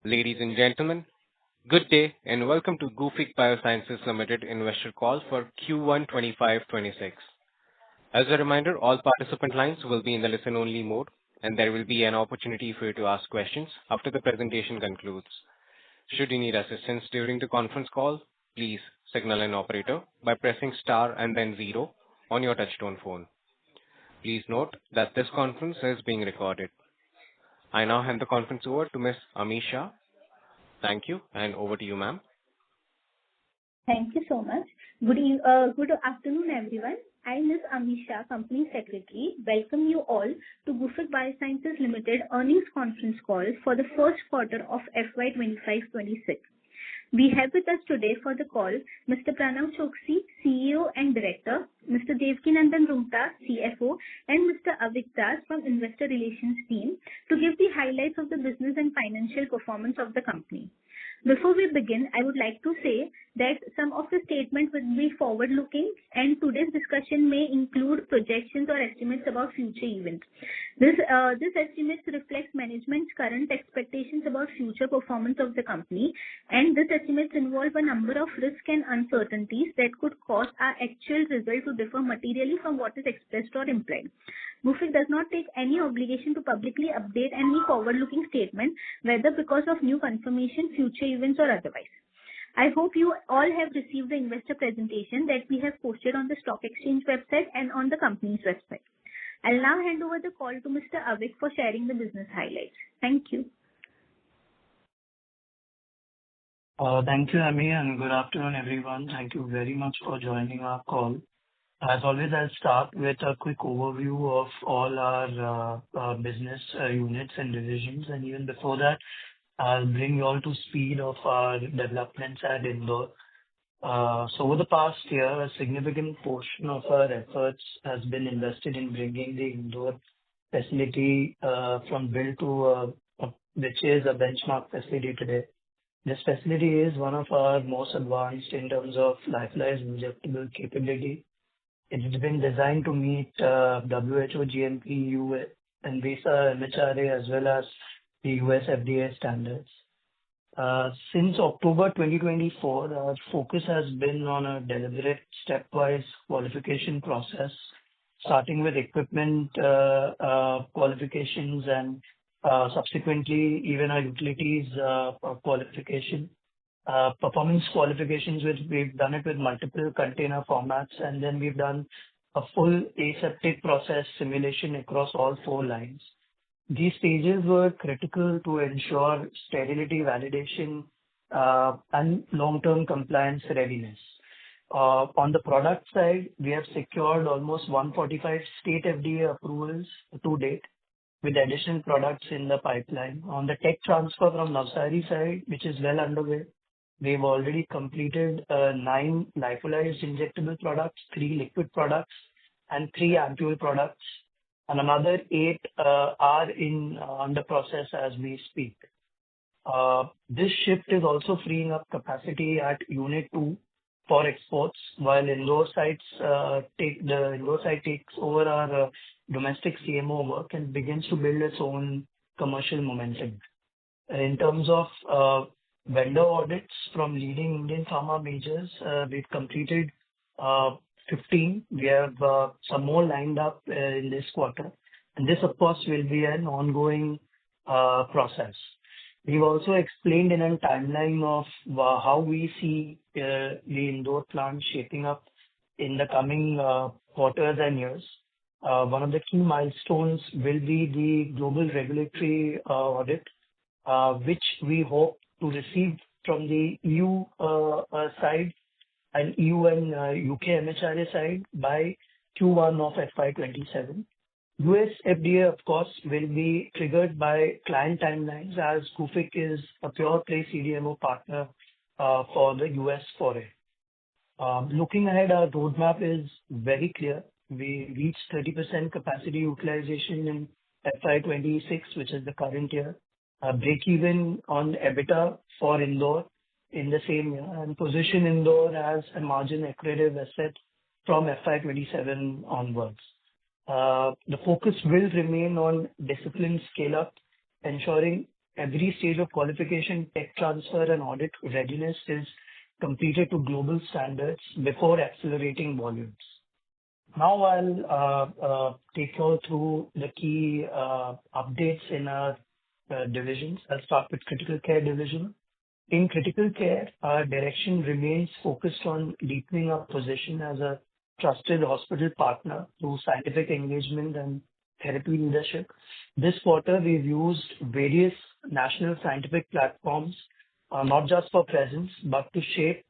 Ladies and gentlemen, good day and welcome to Gufic Biosciences Limited investor call for Q1 25-26. As a reminder, all participant lines will be in the listen-only mode, and there will be an opportunity for you to ask questions after the presentation concludes. Should you need assistance during the conference call, please signal an operator by pressing star and then zero on your touchtone phone. Please note that this conference is being recorded. I now hand the conference over to Ms. Amisha. Thank you, and over to you, ma'am. Thank you so much. Good afternoon, everyone. I'm Ms. Amisha, Company Secretary. Welcome you all to Gufic Biosciences Limited earnings conference call for the first quarter of FY 25-26. We have with us today for the call Mr. Pranav Choksi, CEO and Director, Mr. Devkinandan Roonghta, CFO, and Mr. Avik Das from Investor Relations team to give the highlights of the business and financial performance of the company. Before we begin, I would like to say that some of the statements will be forward-looking and today's discussion may include projections or estimates about future events. This estimates reflects management's current expectations about future performance of the company, and this estimates involve a number of risks and uncertainties that could cause our actual result to differ materially from what is expressed or implied. Gufic does not take any obligation to publicly update any forward-looking statement, whether because of new confirmation, future events, or otherwise. I hope you all have received the investor presentation that we have posted on the stock exchange website and on the company's website. I'll now hand over the call to Mr. Avik for sharing the business highlights. Thank you. Thank you, Ami, and good afternoon, everyone. Thank you very much for joining our call. As always, I'll start with a quick overview of all our business units and divisions. And even before that, I'll bring you all to speed of our developments at Indore. So over the past year, a significant portion of our efforts has been invested in bringing the Indore facility from build to which is a benchmark facility today. This facility is one of our most advanced in terms of lyophilized injectable capability. It has been designed to meet WHO GMP, EU, ANVISA, MHRA, as well as the US FDA standards. Since October 2024, our focus has been on a deliberate stepwise qualification process, starting with equipment qualifications and subsequently even our utilities qualification. Performance qualifications, which we've done it with multiple container formats, and then we've done a full aseptic process simulation across all 4 lines. These stages were critical to ensure sterility validation and long-term compliance readiness. On the product side, we have secured almost 145 state FDA approvals to date, with additional products in the pipeline. On the tech transfer from Navsari side, which is well underway, we've already completed 9 lyophilized injectable products, 3 liquid products, and 3 ampule products, and another 8 are in under process as we speak. This shift is also freeing up capacity at Unit 2 for exports, while Indore site takes over our domestic CMO work and begins to build its own commercial momentum. In terms of vendor audits from leading Indian pharma majors, we've completed 15. We have some more lined up in this quarter, and this, of course, will be an ongoing process. We've also explained in a timeline of how we see the Indore plant shaping up in the coming quarters and years. One of the key milestones will be the global regulatory audit, which we hope to receive from the EU side and EU and UK MHRA side by Q1 of FY27. US FDA, of course, will be triggered by client timelines as Gufic is a pure play CDMO partner for the US foray. Looking ahead, our roadmap is very clear. We reached 30% capacity utilization in FY26, which is the current year, break even on EBITDA for Indore in the same year, and position Indore as a margin accretive asset from FY27 onwards. The focus will remain on disciplined scale-up, ensuring every stage of qualification, tech transfer, and audit readiness is completed to global standards before accelerating volumes. Now I'll take you all through the key updates in our divisions. I'll start with critical care division. In critical care, our direction remains focused on deepening our position as a trusted hospital partner through scientific engagement and therapy leadership. This quarter, we've used various national scientific platforms, not just for presence, but to shape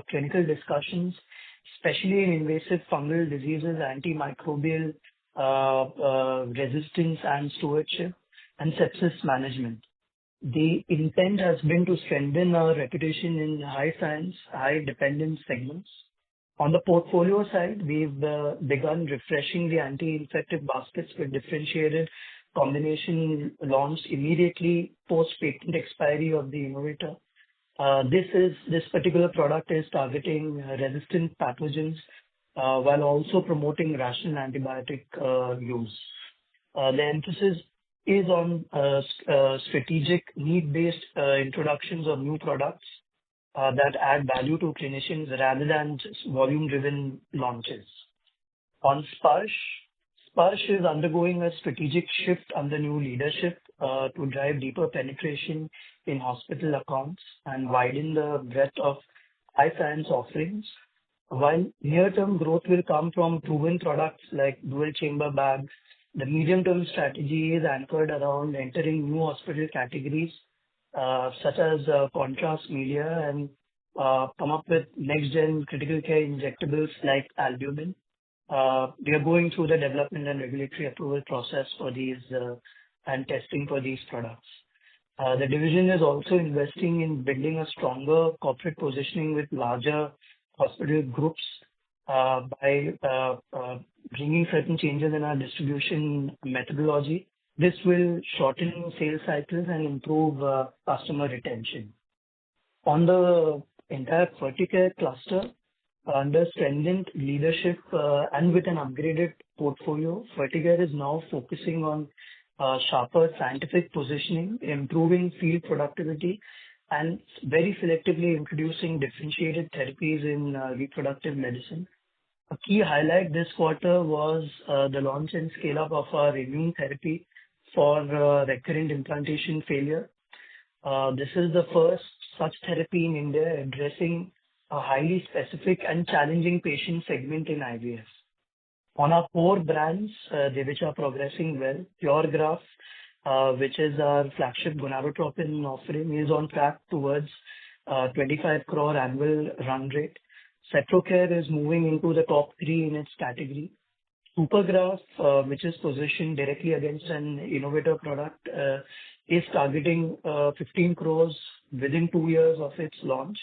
clinical discussions, especially in invasive fungal diseases, antimicrobial resistance and stewardship, and sepsis management. The intent has been to strengthen our reputation in high science, high dependence segments. On the portfolio side, we've begun refreshing the anti-infective baskets with differentiated combination launched immediately post-patent expiry of the innovator. This particular product is targeting resistant pathogens while also promoting rational antibiotic use. The emphasis is on strategic need-based introductions of new products that add value to clinicians rather than just volume-driven launches. On Sparsh is undergoing a strategic shift under new leadership to drive deeper penetration in hospital accounts and widen the breadth of high science offerings. While near-term growth will come from proven products like dual chamber bags, the medium-term strategy is anchored around entering new hospital categories such as contrast media and come up with next-gen critical care injectables like albumin. We are going through the development and regulatory approval process for these and testing for these products. The division is also investing in building a stronger corporate positioning with larger hospital groups by bringing certain changes in our distribution methodology. This will shorten sales cycles and improve customer retention. On the entire Ferticare cluster, under strengthened leadership and with an upgraded portfolio, Ferticare is now focusing on sharper scientific positioning, improving field productivity, and very selectively introducing differentiated therapies in reproductive medicine. A key highlight this quarter was the launch and scale-up of our immune therapy for recurrent implantation failure. This is the first such therapy in India addressing a highly specific and challenging patient segment in IVF. On our core brands, which are progressing well, Puregraph, which is our flagship gonadotropin offering, is on track towards 25 crore annual run rate. Cetrocare is moving into the top 3 in its category. Supergraph, which is positioned directly against an innovator product, is targeting 15 crores within 2 years of its launch.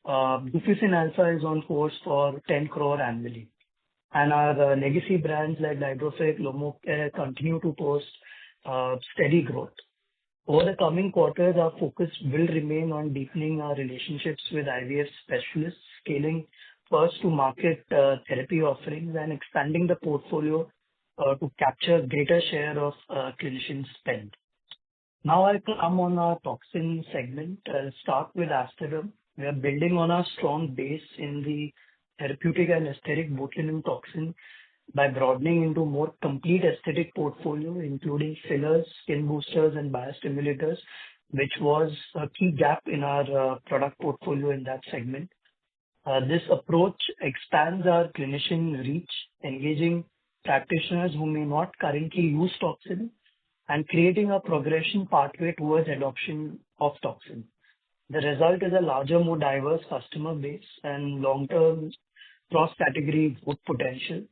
Guficin Alpha is on course for 10 crore annually. And our legacy brands like Hydrofic, Lomocare continue to post steady growth. Over the coming quarters, our focus will remain on deepening our relationships with IVF specialists, scaling first to market therapy offerings, and expanding the portfolio to capture greater share of clinician spend. Now I come on our toxin segment. I'll start with Asterderm. We are building on our strong base in the therapeutic and aesthetic botulinum toxin by broadening into more complete aesthetic portfolio, including fillers, skin boosters, and biostimulators, which was a key gap in our product portfolio in that segment. This approach expands our clinician reach, engaging practitioners who may not currently use toxin and creating a progression pathway towards adoption of toxin. The result is a larger, more diverse customer base and long-term cross-category growth potential.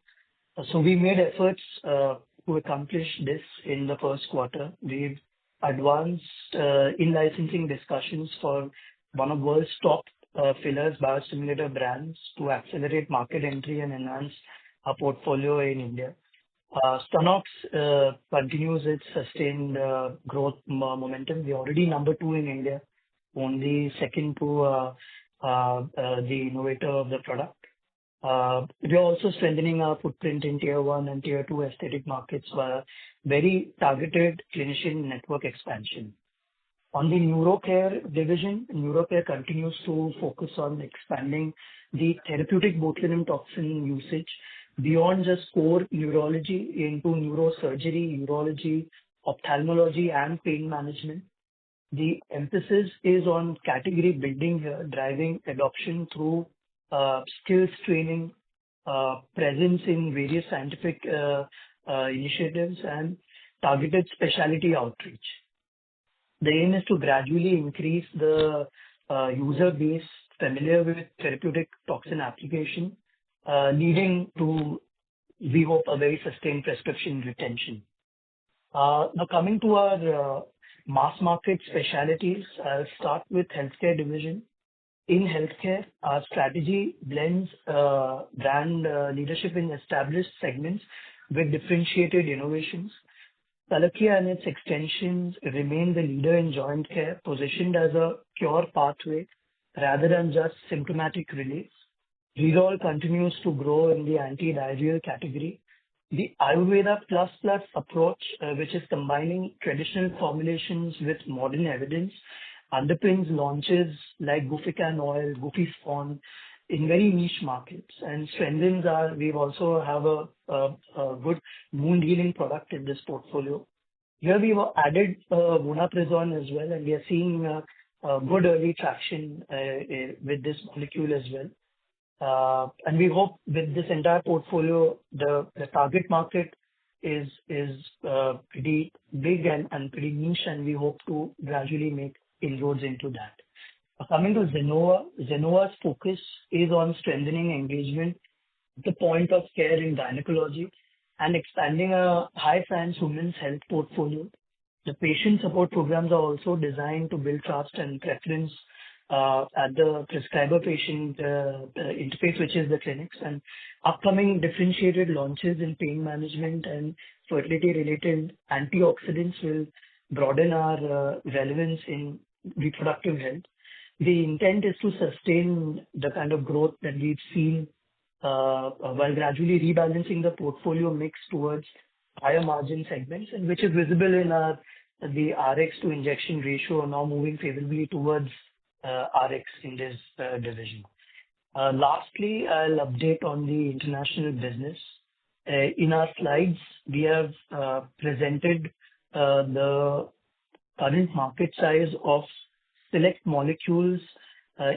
So we made efforts to accomplish this in the first quarter. We've advanced in-licensing discussions for one of the world's top fillers biostimulator brands to accelerate market entry and enhance our portfolio in India. Stonox continues its sustained growth momentum. We're already number 2 in India, only second to the innovator of the product. We're also strengthening our footprint in Tier 1 and Tier 2 aesthetic markets via very targeted clinician network expansion. On the neurocare division, neurocare continues to focus on expanding the therapeutic botulinum toxin usage beyond just core neurology into neurosurgery, urology, ophthalmology, and pain management. The emphasis is on category building here, driving adoption through skills training, presence in various scientific initiatives, and targeted specialty outreach. The aim is to gradually increase the user base familiar with therapeutic toxin application, leading to, we hope, a very sustained prescription retention. Now, coming to our mass market specialties, I'll start with healthcare division. In healthcare, our strategy blends brand leadership in established segments with differentiated innovations. Salakia and its extensions remain the leader in joint care, positioned as a cure pathway rather than just symptomatic relief. Reroll continues to grow in the anti-diarrheal category. The Ayurveda Plus Plus approach, which is combining traditional formulations with modern evidence, underpins launches like Gufic oil, Gufic in very niche markets, and strengthens our. We also have a good wound healing product in this portfolio. Here we have added vonoprazan as well, and we are seeing good early traction with this molecule as well. And we hope with this entire portfolio, the target market is pretty big and pretty niche, and we hope to gradually make inroads into that. Coming to Zenova, Zenova's focus is on strengthening engagement at the point of care in gynecology and expanding a high science women's health portfolio. The patient support programs are also designed to build trust and preference at the prescriber-patient interface, which is the clinics, and upcoming differentiated launches in pain management and fertility-related antioxidants will broaden our relevance in reproductive health. The intent is to sustain the kind of growth that we've seen while gradually rebalancing the portfolio mix towards higher margin segments, and which is visible in the RX to injection ratio now moving favorably towards RX in this division. Lastly, I'll update on the international business. In our slides, we have presented the current market size of select molecules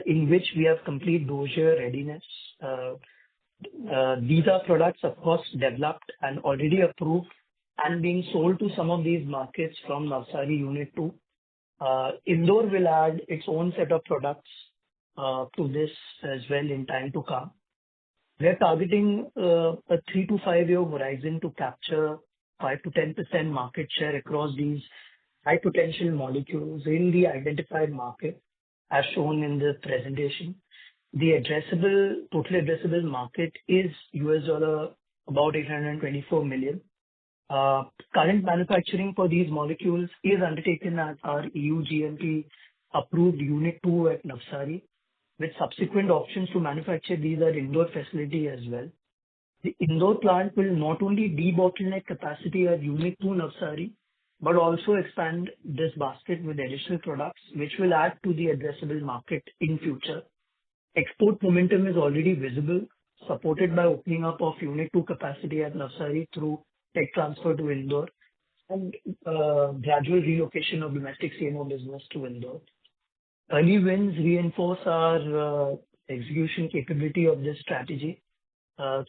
in which we have complete dossier readiness. These are products, of course, developed and already approved and being sold to some of these markets from Navsari Unit 2. Indore will add its own set of products to this as well in time to come. We are targeting a 3 to 5 year horizon to capture 5 to 10% market share across these high potential molecules in the identified market, as shown in the presentation. The total addressable market is about $824 million. Current manufacturing for these molecules is undertaken at our EU GMP approved Unit 2 at Navsari, with subsequent options to manufacture these at Indore facility as well. The Indore plant will not only debottleneck capacity at Unit 2 Navsari, but also expand this basket with additional products, which will add to the addressable market in future. Export momentum is already visible, supported by opening up of Unit 2 capacity at Navsari through tech transfer to Indore and gradual relocation of domestic CMO business to Indore. Early wins reinforce our execution capability of this strategy.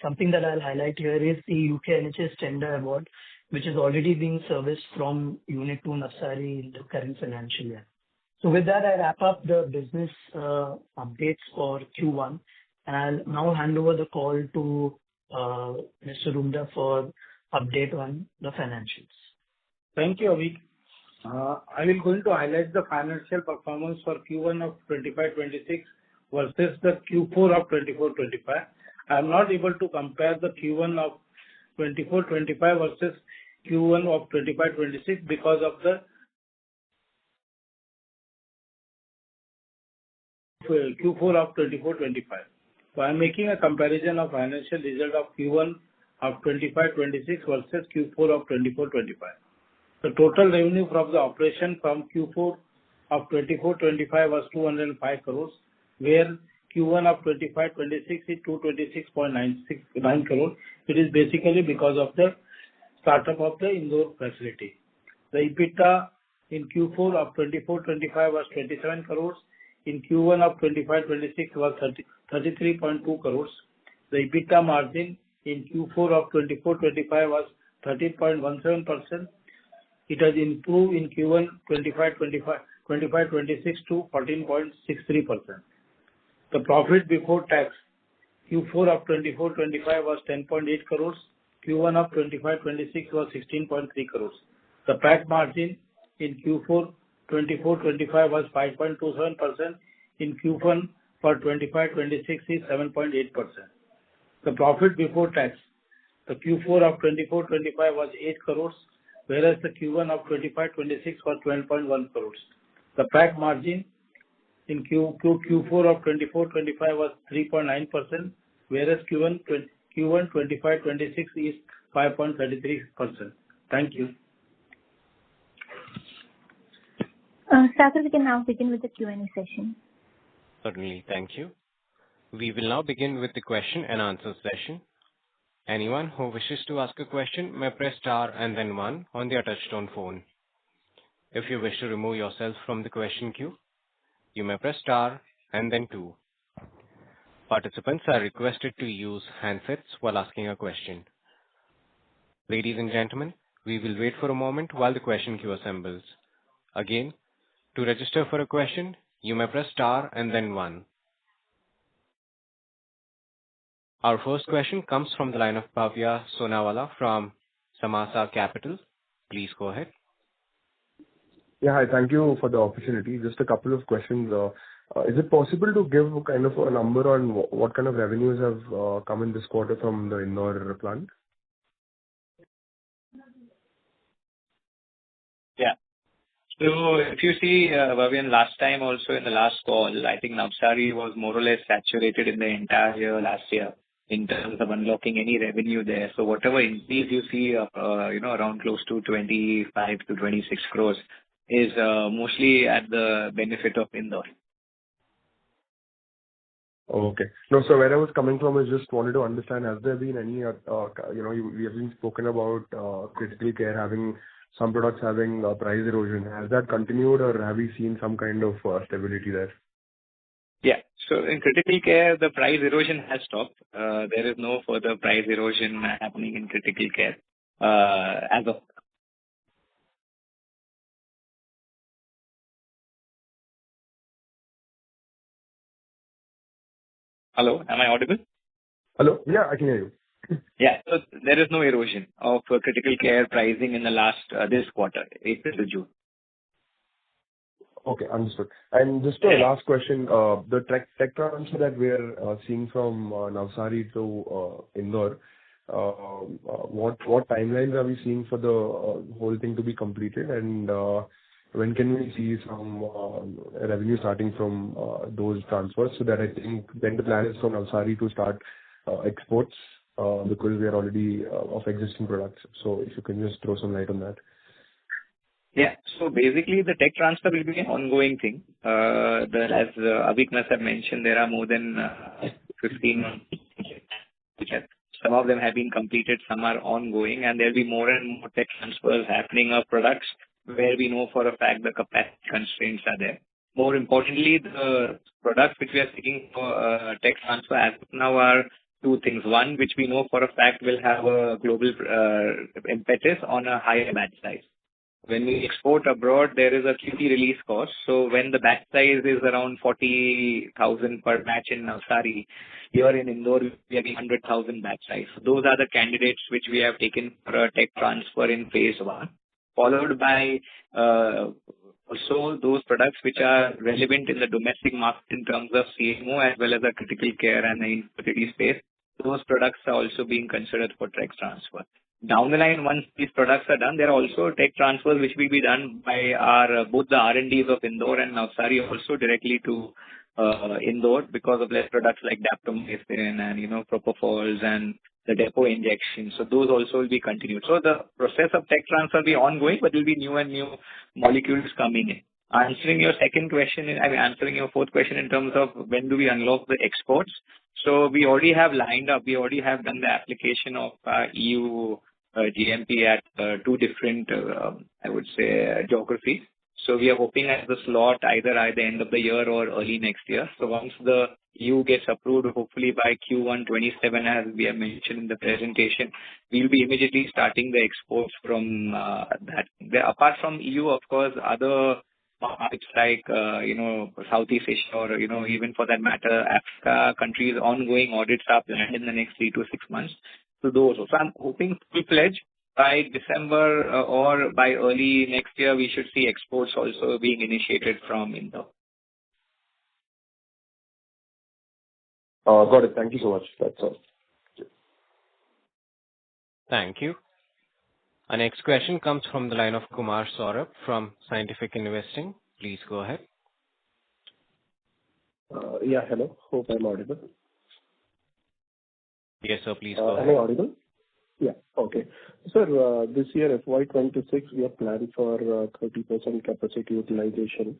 Something that I'll highlight here is the UK NHS tender award, which is already being serviced from Unit 2 Navsari in the current financial year. So with that, I wrap up the business updates for Q1, and I'll now hand over the call to Mr. Rumda for update on the financials. Thank you, Avik. I will going to highlight the financial performance for Q1 of 25-26 versus the Q4 of 24-25. I am not able to compare the Q1 of 24-25 versus Q1 of 25-26 because of the Q4 of 24-25. So I am making a comparison of financial result of Q1 of 25-26 versus Q4 of 24-25. The total revenue from the operation from Q4 of 24-25 was 205 crores, where Q1 of 25-26 is 226.969 crores. It is basically because of the startup of the Indore facility. The EBITDA in Q4 of 24-25 was 27 crores. In Q1 of 25-26 was 33.2 crores. The EBITDA margin in Q4 of 24-25 was 13.17%. It has improved in Q1 25-26 to 14.63%. The profit before tax Q4 of 24-25 was 10.8 crores. Q1 of 25-26 was 16.3 crores. The PAT margin in Q4 24-25 was 5.27%. In Q1 for 25-26 is 7.8%. The profit before tax, the Q4 of 24-25 was 8 crores, whereas the Q1 of 25-26 was 12.1 crores. The PAT margin in Q4 of 24-25 was 3.9%, whereas Q1 25-26 is 5.33%. Thank you. Sagar, we can now begin with the Q&A session. Certainly. Thank you. We will now begin with the question and answer session. Anyone who wishes to ask a question may press star and then one on their touchtone phone. If you wish to remove yourself from the question queue, you may press star and then two. Participants are requested to use handsets while asking a question. Ladies and gentlemen, we will wait for a moment while the question queue assembles. Again, to register for a question, you may press star and then one. Our first question comes from the line of Bhavya Sonawala from Samasa Capital. Please go ahead. Yeah, hi. Thank you for the opportunity. Just a couple of questions. Is it possible to give kind of a number on what kind of revenues have come in this quarter from the Indore plant? Yeah. So if you see, Bhavyan, last time also in the last call, I think Navsari was more or less saturated in the entire year last year in terms of unlocking any revenue there. So whatever increase you see, around close to 25 to 26 crores is mostly at the benefit of Indore. Okay. No, so where I was coming from is just wanted to understand, has there been any, we have been spoken about critical care having some products having price erosion. Has that continued or have we seen some kind of stability there? Yeah. So in critical care, the price erosion has stopped. There is no further price erosion happening in critical care as of. Hello, am I audible? Hello? Yeah, I can hear you. Yeah, so there is no erosion of critical care pricing in the last this quarter, April to June. Okay, understood. And just a last question, the tech transfer that we are seeing from Navsari to Indore, what timelines are we seeing for the whole thing to be completed, and when can we see some revenue starting from those transfers? So that I think then the plan is for Navsari to start exports because we are already of existing products. So if you can just throw some light on that. Yeah. So basically, the tech transfer will be an ongoing thing. As Avik must have mentioned, there are more than 15, some of them have been completed, some are ongoing, and there will be more and more tech transfers happening of products where we know for a fact the capacity constraints are there. More importantly, the products which we are seeking for tech transfer as of now are two things. One, which we know for a fact will have a global impetus on a higher batch size. When we export abroad, there is a QP release cost. So when the batch size is around 40,000 per batch in Navsari, here in Indore, we are getting 100,000 batch size. So those are the candidates which we have taken for a tech transfer in phase 1, followed by also those products which are relevant in the domestic market in terms of CMO as well as the critical care and the infertility space. Those products are also being considered for tech transfer. Down the line, once these products are done, there are also tech transfers which will be done by our both the R&Ds of Indore and Navsari also directly to Indore because of their products like daptomycin and propofols and the depot injection. So those also will be continued. So the process of tech transfer will be ongoing, but there will be new and new molecules coming in. Answering your second question, answering your fourth question in terms of when do we unlock the exports. So we already have lined up, we already have done the application of EU GMP at two different, I would say, geographies. So we are hoping at the slot either at the end of the year or early next year. So once the EU gets approved, hopefully by Q1 27, as we have mentioned in the presentation, we'll be immediately starting the exports from that. Apart from EU, of course, other markets like, Southeast Asia or, even for that matter, Africa countries, ongoing audits are planned in the next 3 to 6 months. So those. So I'm hoping full-fledged by December or by early next year, we should see exports also being initiated from Indore. Got it. Thank you so much. That's all. Thank you. Our next question comes from the line of Kumar Saurabh from Scientific Investing. Please go ahead. Yeah, hello. Hope I'm audible. Yes, sir. Please go ahead. Am I audible? Yeah. Okay. Sir, this year, FY26, we have planned for 30% capacity utilization.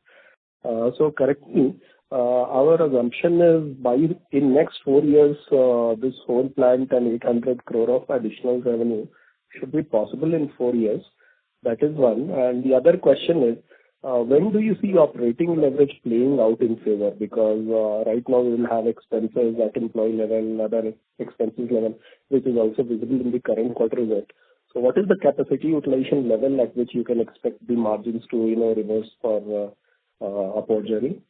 So correct me, our assumption is in next 4 years, this whole plant and 800 crore of additional revenue should be possible in 4 years. That is one. And the other question is, when do you see operating leverage playing out in favor? Because right now we will have expenses at employee level, other expenses level, which is also visible in the current quarter result. So what is the capacity utilization level at which you can expect the margins to, reverse for upward journey?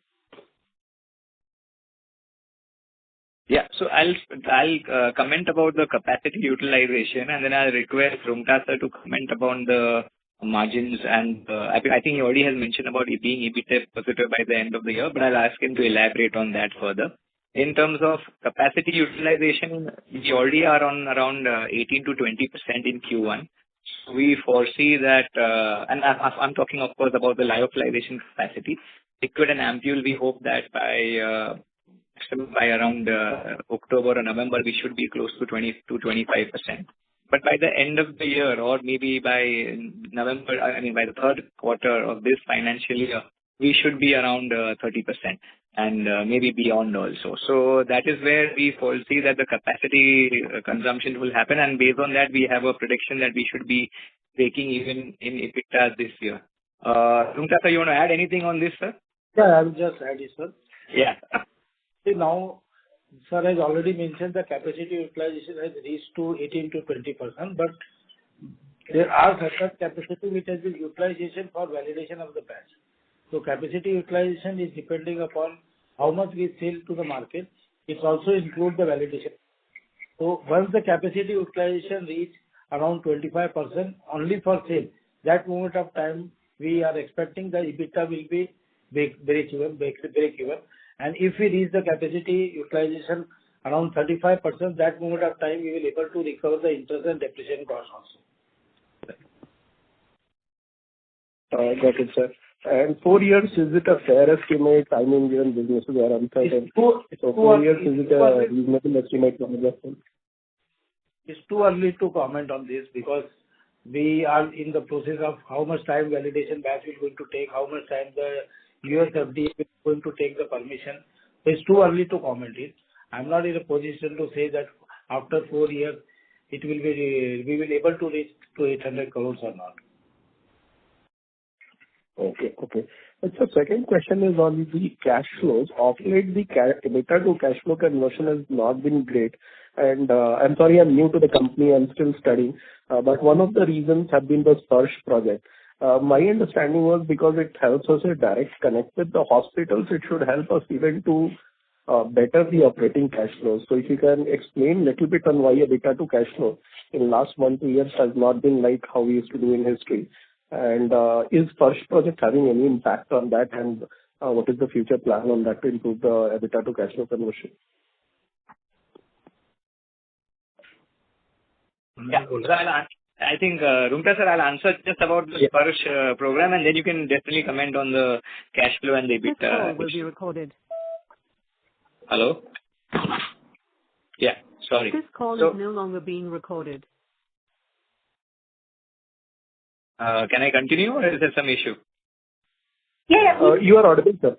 Yeah. So I'll comment about the capacity utilization, and then I'll request Roonghta sir to comment upon the margins. And I think he already has mentioned about it being EBITDA positive by the end of the year, but I'll ask him to elaborate on that further. In terms of capacity utilization, we already are on around 18 to 20% in Q1. So we foresee that, and I'm talking, of course, about the lyophilization capacity. Liquid and ampule, we hope that by around October or November, we should be close to 20 to 25%. But by the end of the year, or maybe by November, by the third quarter of this financial year, we should be around 30% and maybe beyond also. So that is where we foresee that the capacity consumption will happen. And based on that, we have a prediction that we should be breaking even in EBITDA this year. Roonghta sir, you want to add anything on this, sir? Yeah, I'll just add it, sir. Yeah. See, now, sir has already mentioned the capacity utilization has reached to 18 to 20%, but there are certain capacity which has been utilization for validation of the batch. So capacity utilization is depending upon how much we sell to the market. It also includes the validation. So once the capacity utilization reach around 25% only for sale, that moment of time we are expecting the EBITDA will be break even. And if we reach the capacity utilization around 35%, that moment of time we will be able to recover the interest and depreciation cost also. Got it, sir. And 4 years, is it a fair estimate? I mean, given businesses are uncertain. So 4 years, is it a reasonable estimate? It's too early to comment on this because we are in the process of how much time validation batch is going to take, how much time the US FDA is going to take the permission. So it's too early to comment it. I'm not in a position to say that after 4 years we will be able to reach to 800 crores or not. Okay. And so second question is on the cash flows. Of late, the EBITDA to cash flow conversion has not been great. And I'm sorry, I'm new to the company. I'm still studying. But one of the reasons have been the Sparsh project. My understanding was because it helps us a direct connect with the hospitals, it should help us even to better the operating cash flows. So if you can explain a little bit on why EBITDA to cash flow in last 1 2 years has not been like how we used to do in history. And is Sparsh project having any impact on that? And what is the future plan on that to improve the EBITDA to cash flow conversion? Yeah. I think, Roonghta sir, I'll answer just about the Sparsh program, and then you can definitely comment on the cash flow and the EBITDA. This call will be recorded. Hello? Yeah, sorry. This call is no longer being recorded. Can I continue or is there some issue? Yeah. You are audible, sir.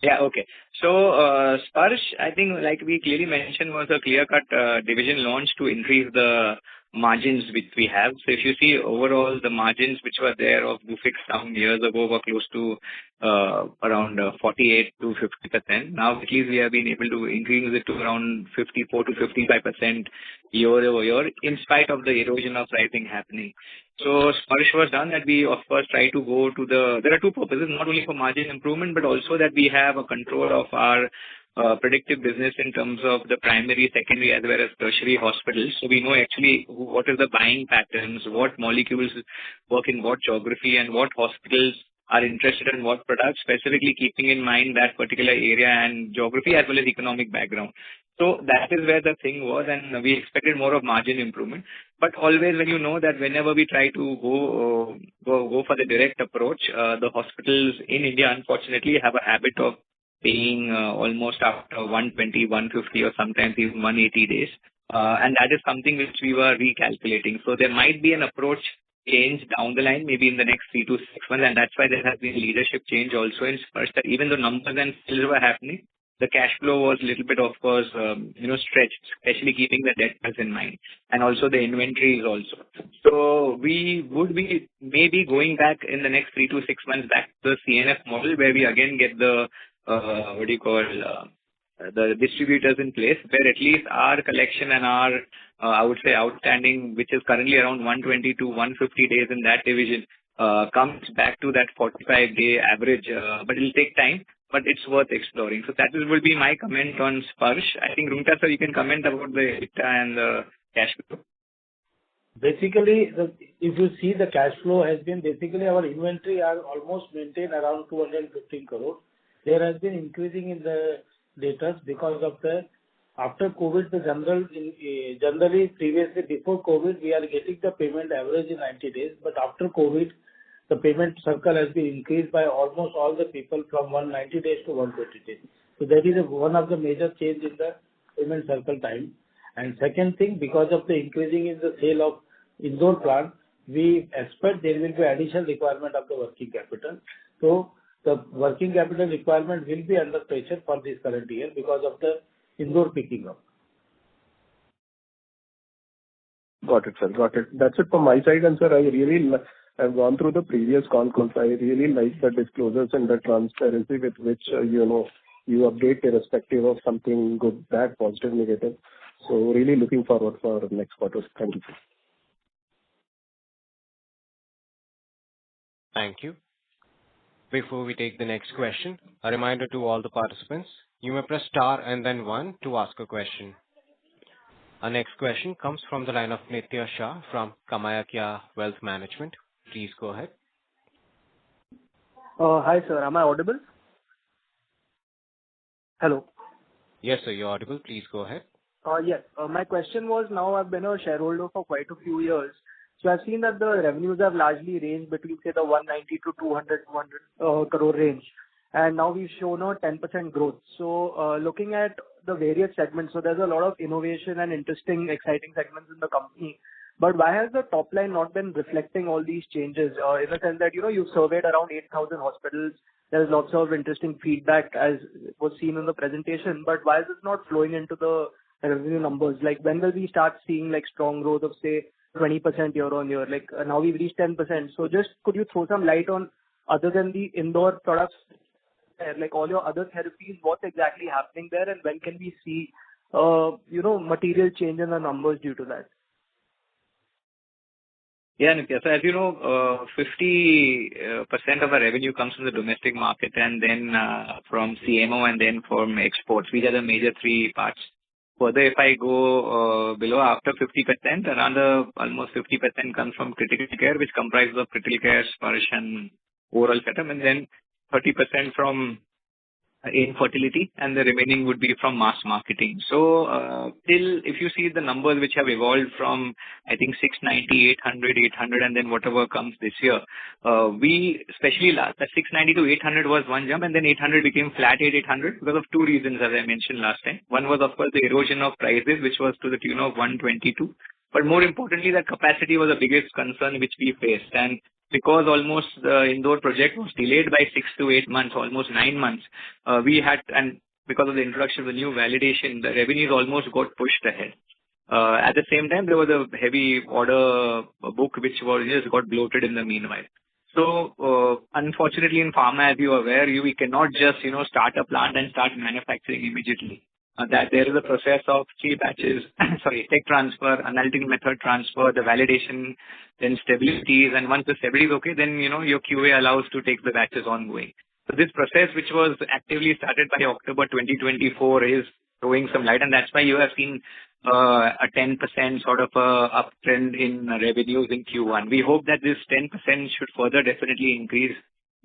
Yeah. Okay. So, Sparsh, I think like we clearly mentioned, was a clear-cut division launch to increase the margins which we have. So if you see overall, the margins which were there of Gufic some years ago were close to around 48 to 50%. Now, at least we have been able to increase it to around 54 to 55% year-over-year, in spite of the erosion of pricing happening. So Sparsh was done that we, of course, try to go to the... There are two purposes, not only for margin improvement, but also that we have a control of our predictive business in terms of the primary, secondary, as well as tertiary hospitals. So we know actually what is the buying patterns, what molecules work in what geography, and what hospitals are interested in what products, specifically keeping in mind that particular area and geography as well as economic background. So that is where the thing was, and we expected more of margin improvement. But always when you know that whenever we try to go for the direct approach, the hospitals in India unfortunately have a habit of paying almost after 120, 150 or sometimes even 180 days. And that is something which we were recalculating. So there might be an approach change down the line, maybe in the next 3 to 6 months, and that's why there has been leadership change also in Spurs, that even though numbers and sales were happening, the cash flow was a little bit, of course, stretched, especially keeping the debtors in mind, and also the inventories also. So we would be maybe going back in the next 3 to 6 months back to the CNF model, where we again get the the distributors in place, where at least our collection and our, I would say, outstanding, which is currently around 120 to 150 days in that division, comes back to that 45-day average. But it'll take time, but it's worth exploring. So that will be my comment on Sparsh. I think, Roonghta, sir, you can comment about the EBITDA and the cash flow. Basically, if you see the cash flow has been basically our inventory are almost maintained around 215 crore. There has been increasing in the debtors because of the after COVID, generally previously before COVID, we are getting the payment average in 90 days, but after COVID, the payment circle has been increased by almost all the people from 190 days to 120 days. So that is one of the major change in the payment circle time. And second thing, because of the increasing in the sale of Indore plant, we expect there will be additional requirement of the working capital. So the working capital requirement will be under pressure for this current year because of the Indore picking up. Got it, sir. Got it. That's it from my side. And sir, I've gone through the previous calls. I really like the disclosures and the transparency with which, you update irrespective of something good, bad, positive, negative. So really looking forward for next quarter. Thank you, sir. Thank you. Before we take the next question, a reminder to all the participants, you may press star and then 1 to ask a question. Our next question comes from the line of Nitya Shah from Kamayakya Wealth Management. Please go ahead. Hi, sir. Am I audible? Hello. Yes, sir, you're audible. Please go ahead. Yes. My question was, now I've been a shareholder for quite a few years. So I've seen that the revenues have largely ranged between, say, the 190 to 200 crore range. And now we've shown a 10% growth. So looking at the various segments, so there's a lot of innovation and interesting, exciting segments in the company. But why has the top line not been reflecting all these changes? In the sense that, you've surveyed around 8,000 hospitals. There's lots of interesting feedback as was seen in the presentation. But why is it not flowing into the revenue numbers? Like, when will we start seeing like strong growth of, say, 20% year on year? Like, now we've reached 10%. So just could you throw some light on, other than the Indore products, like all your other therapies, what's exactly happening there, and when can we see, material change in the numbers due to that? Yeah, Nitya. So as you know, 50% of our revenue comes from the domestic market, and then from CMO, and then from exports. These are the major three parts. Further, if I go below after 50%, another almost 50% comes from critical care, which comprises of critical care, Sparsh, and oral setup, and then 30% from infertility, and the remaining would be from mass marketing. So till if you see the numbers which have evolved from, I think, 690, 800, and then whatever comes this year, we especially the 690 to 800 was one jump, and then 800 became flat at 800 because of two reasons, as I mentioned last time. One was, of course, the erosion of prices, which was to the tune of 122. But more importantly, that capacity was the biggest concern which we faced. And because almost the Indore project was delayed by 6 to 8 months, almost 9 months, and because of the introduction of the new validation, the revenues almost got pushed ahead. At the same time, there was a heavy order book which was just got bloated in the meanwhile. So, unfortunately, in pharma, as you are aware, we cannot just, start a plant and start manufacturing immediately. That there is a process of 3 batches, tech transfer, analytical method transfer, the validation, then stabilities, and once the stability is okay, then, your QA allows to take the batches ongoing. So this process, which was actively started by October 2024, is throwing some light, and that's why you have seen a 10% sort of uptrend in revenues in Q1. We hope that this 10% should further definitely increase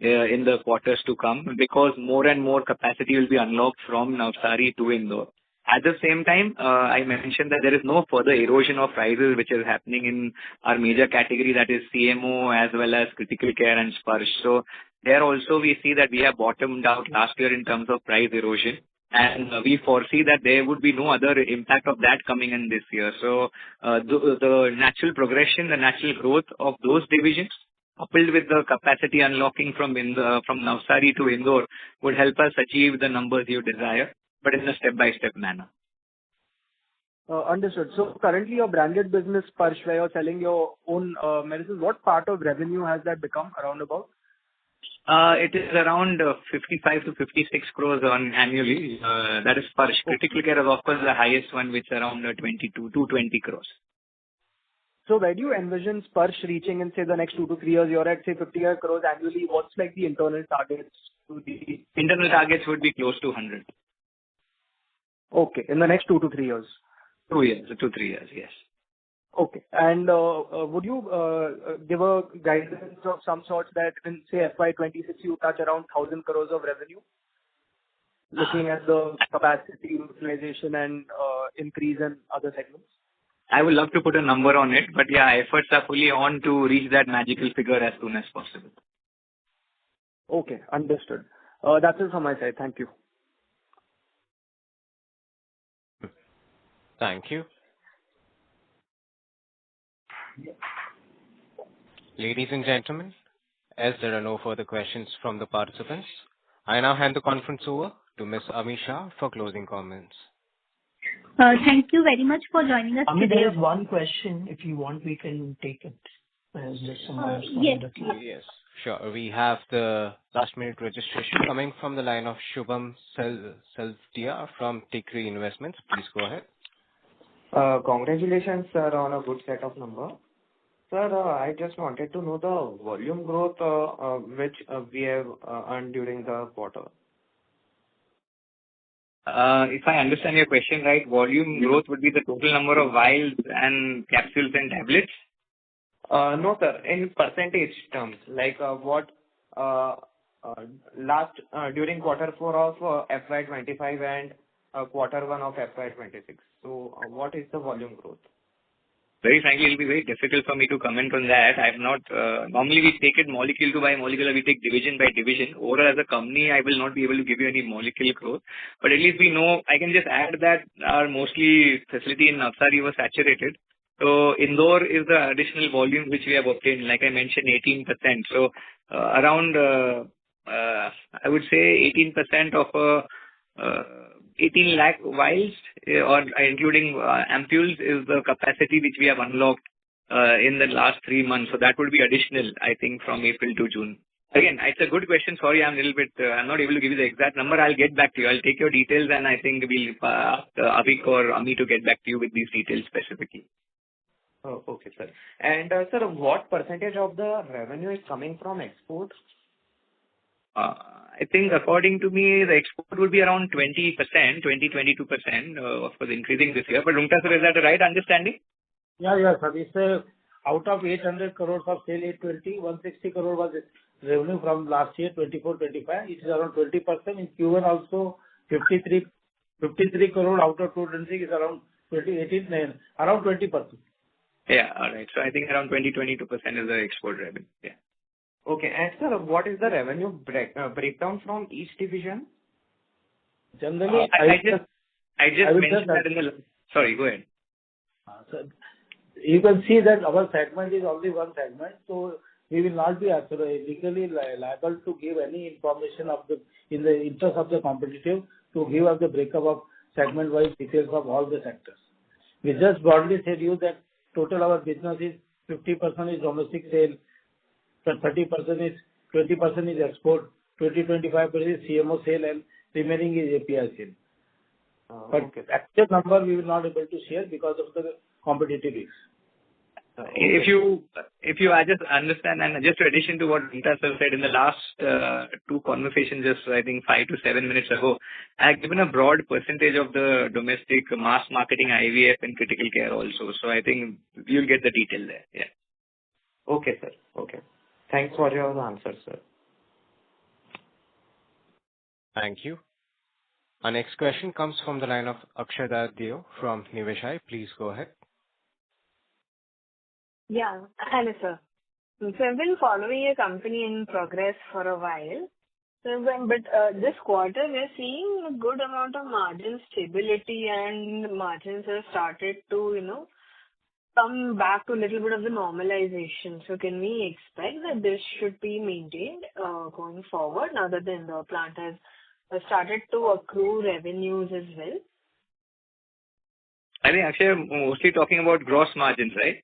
in the quarters to come, because more and more capacity will be unlocked from Navsari to Indore. At the same time, I mentioned that there is no further erosion of prices which is happening in our major category, that is CMO as well as critical care and Sparsh. So there also we see that we have bottomed out last year in terms of price erosion. And we foresee that there would be no other impact of that coming in this year. So the natural progression, the natural growth of those divisions, coupled with the capacity unlocking from Navsari to Indore, would help us achieve the numbers you desire, but in a step-by-step manner. Understood. So currently your branded business, Sparsh, where you're selling your own medicines, what part of revenue has that become around about? It is around 55 to 56 crores annually. That is Sparsh. Critical care is of course the highest one, which is around 22 to 20 crores. So where do you envision Sparsh reaching in, say, the next 2 to 3 years? You're at, say, 50 crores annually. What's like the internal targets to the... Internal targets would be close to 100. Okay, in the next 2 to 3 years. 2 years, 2 to 3 years, yes. Okay. And would you give a guidance of some sort that in, say, FY26, you touch around 1,000 crores of revenue? Looking at the capacity utilization and increase in other segments? I would love to put a number on it, but yeah, efforts are fully on to reach that magical figure as soon as possible. Okay, understood. That's it from my side. Thank you. Thank you. Ladies and gentlemen, as there are no further questions from the participants, I now hand the conference over to Ms. Ami Shah for closing comments. Thank you very much for joining us Ami, today. there is one question. If you want, we can take it. There's just someone Yes. Yes, sure. We have the last minute registration coming from the line of Shubham Selvadia from Tikri Investments. Please go ahead. Congratulations, sir, on a good set of numbers. Sir, I just wanted to know the volume growth which we have earned during the quarter. If I understand your question right, volume growth would be the total number of vials and capsules and tablets? No, sir. In percentage terms, like what during quarter 4 of FY25 and quarter 1 of FY26. So, what is the volume growth? Very frankly, it will be very difficult for me to comment on that. I have not. Normally, we take it molecule by molecule, we take division by division. Overall, as a company, I will not be able to give you any molecule growth. But at least we know. I can just add that our mostly facility in Navsari was saturated. So Indore is the additional volume which we have obtained. Like I mentioned, 18%. So around, I would say 18% of 18 lakh vials, or including ampules, is the capacity which we have unlocked in the last 3 months. So that would be additional, I think, from April to June. Again, it's a good question. Sorry, I'm not able to give you the exact number. I'll get back to you. I'll take your details, and I think we'll ask Avik or Ami to get back to you with these details specifically. Oh, okay, sir. And sir, what percentage of the revenue is coming from exports? I think according to me, the export would be around 20%, 22%, of course, increasing this year. But Roonghta sir, is that the right understanding? Yeah, sir. It's out of 800 crores of sale, 160 crore was revenue from last year, 24-25. It is around 20%. In Q1 also, 53 crore out of 226 is around 18, around 20%. Yeah, all right. So I think around 20-22% is the export revenue. Yeah. Okay. And sir, what is the revenue breakdown from each division? Generally, I just mentioned that in the... Sorry, go ahead. you can see that our segment is only one segment, so we will not be legally liable to give any information in the interest of the competitive, to give us the breakup of segment-wise details of all the sectors. We just broadly said you that total our business is 50% is domestic sale, 30% is 20% is export, 20-25% is CMO sale, and remaining is API sale. But actual number we will not able to share because of the competitive risk. If you I just understand, and just in addition to what Rita sir said in the last two conversations, just I think 5 to 7 minutes ago, I have given a broad percentage of the domestic mass marketing IVF and critical care also. So I think you'll get the detail there. Yeah. Okay, sir. Okay. Thanks for your answer, sir. Thank you. Our next question comes from the line of Akshada Deo from Niveshaay. Please go ahead. Yeah. Hello, sir. So I've been following your company in progress for a while. But this quarter, we're seeing a good amount of margin stability, and margins have started to, come back to a little bit of the normalization. So can we expect that this should be maintained going forward now that the Indore plant has started to accrue revenues as well? I think actually I'm mostly talking about gross margins, right?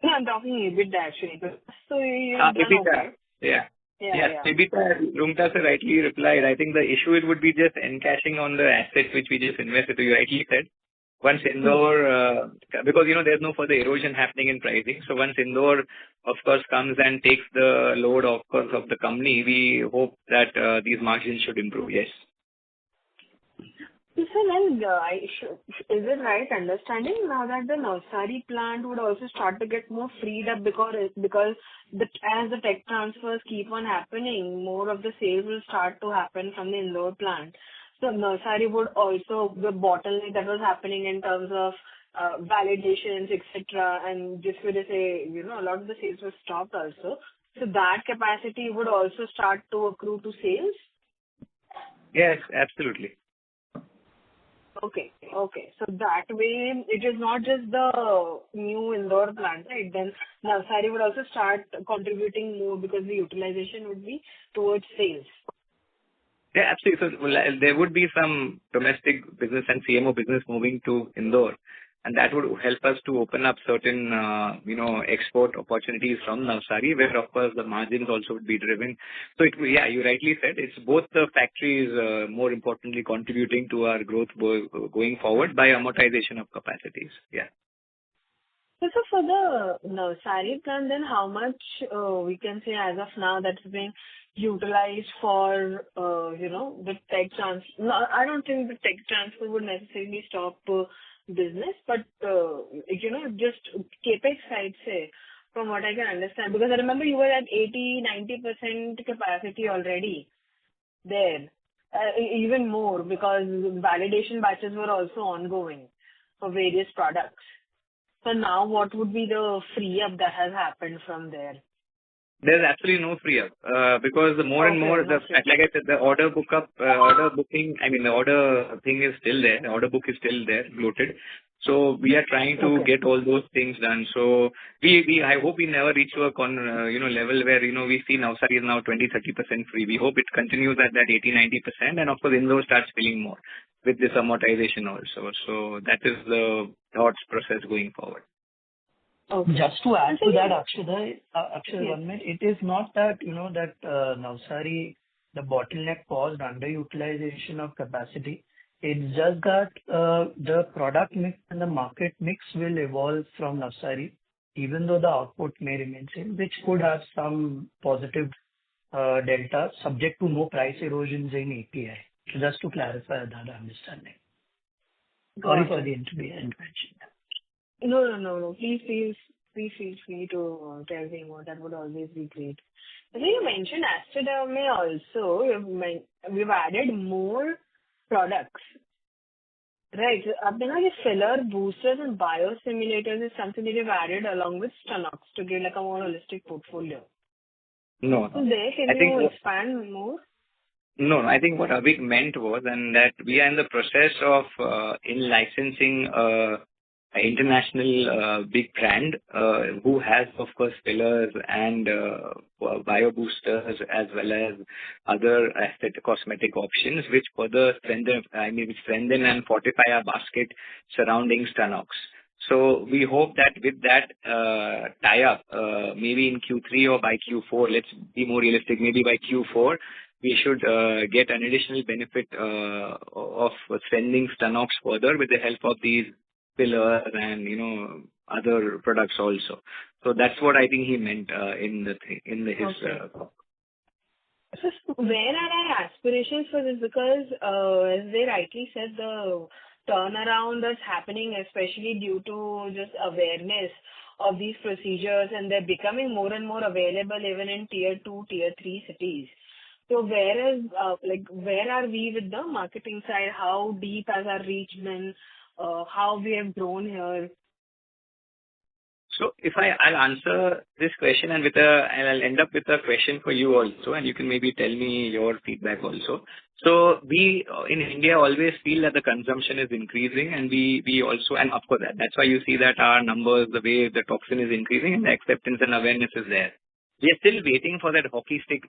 No, I'm talking EBITDA actually. So EBITDA. Yeah. EBITDA, Roonghta sir rightly replied. I think the issue would be just encashing on the assets which we just invested. You rightly said. Once Indore, because there's no further erosion happening in pricing. So once Indore, of course, comes and takes the load, of course, of the company, we hope that these margins should improve. Yes. So then, is it right understanding now that the Navsari plant would also start to get more freed up because as the tech transfers keep on happening, more of the sales will start to happen from the Indore plant. So Navsari would also, the bottleneck that was happening in terms of validations, etc., and just to say, a lot of the sales were stopped also. So that capacity would also start to accrue to sales? Yes, absolutely. Okay. So that way, it is not just the new Indore plant, right? Then Navsari would also start contributing more because the utilization would be towards sales. Yeah, absolutely. So there would be some domestic business and CMO business moving to Indore, and that would help us to open up certain, export opportunities from Navsari, where of course the margins also would be driven. So you rightly said, it's both the factories, more importantly, contributing to our growth going forward by amortization of capacities. Yeah. So for the Navsari plant, then how much we can say as of now that's being utilized for, the tech transfer? No, I don't think the tech transfer would necessarily stop business, but, just capex side, say, from what I can understand, because I remember you were at 80-90% capacity already there, even more because validation batches were also ongoing for various products. So now what would be the free up that has happened from there? There's absolutely no free up because the more and more, like I said, the order booking, the order thing is still there. The order book is still there, bloated. So we are trying to get all those things done. So I hope we never reach to a level where we see Navsari is now 20-30% free. We hope it continues at that 80-90%, and of course Indore starts filling more with this amortization also. So that is the thoughts process going forward. Okay. Just to add to that, Akshada, 1 minute. It is not that that Navsari, the bottleneck caused underutilization of capacity. It's just that the product mix and the market mix will evolve from Navsari, even though the output may remain same, which could have some positive delta subject to no price erosions in API. So just to clarify that understanding. Sorry for the intervention. No. Please feel free to tell me more. That would always be great. I think you mentioned Asterderm also. We've added more products. Right. The filler, boosters, and biosimulators is something that you've added along with Stanox to give like a more holistic portfolio. No. So there, can you expand more? No, I think what Avik meant was, and that we are in the process of in licensing international big brand who has, of course, fillers and bio boosters as well as other aesthetic cosmetic options, which further strengthen and fortify our basket surrounding Stanox. So we hope that with that tie-up, maybe in Q3 or by Q4, let's be more realistic, maybe by Q4, we should get an additional benefit of strengthening Stanox further with the help of these fillers and other products also. So that's what I think he meant his. So where are our aspirations for this? Because as they rightly said, the turnaround that's happening, especially due to just awareness of these procedures, and they're becoming more and more available even in tier 2, tier 3 cities. So where are we with the marketing side? How deep has our reach been? How we have grown here? So if I'll answer this question and I'll end up with a question for you also, and you can maybe tell me your feedback also. So we in India always feel that the consumption is increasing, and we also, and of course that's why you see that our numbers, the way the toxin is increasing and the acceptance and awareness is there. We are still waiting for that hockey stick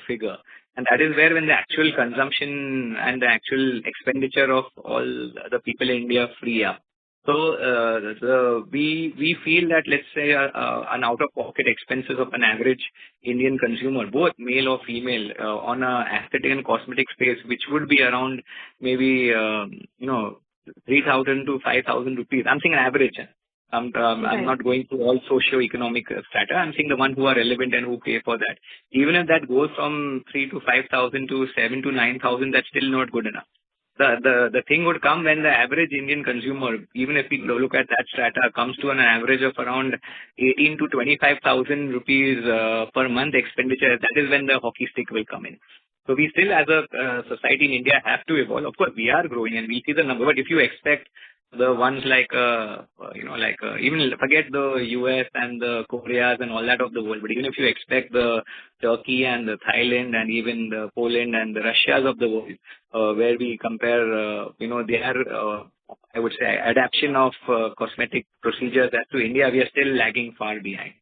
figure, and that is where when the actual consumption and the actual expenditure of all the people in India free up. So we feel that, let's say, an out-of-pocket expenses of an average Indian consumer, both male or female, on a aesthetic and cosmetic space, which would be around maybe 3,000 to 5,000 rupees. I'm saying an average. I'm not going through all socio-economic strata. I'm saying the one who are relevant and who pay for that. Even if that goes from 3 to 5,000 to 7 to 9,000, that's still not good enough. The thing would come when the average Indian consumer, even if we look at that strata, comes to an average of around 18 to 25,000 rupees per month expenditure. That is when the hockey stick will come in. So we still, as a society in India, have to evolve. Of course, we are growing and we see the number. But if you expect the ones even forget the US and the Koreas and all that of the world, but even if you expect the Turkey and the Thailand and even the Poland and the Russias of the world, where we compare, their, I would say, adaptation of cosmetic procedures as to India, we are still lagging far behind.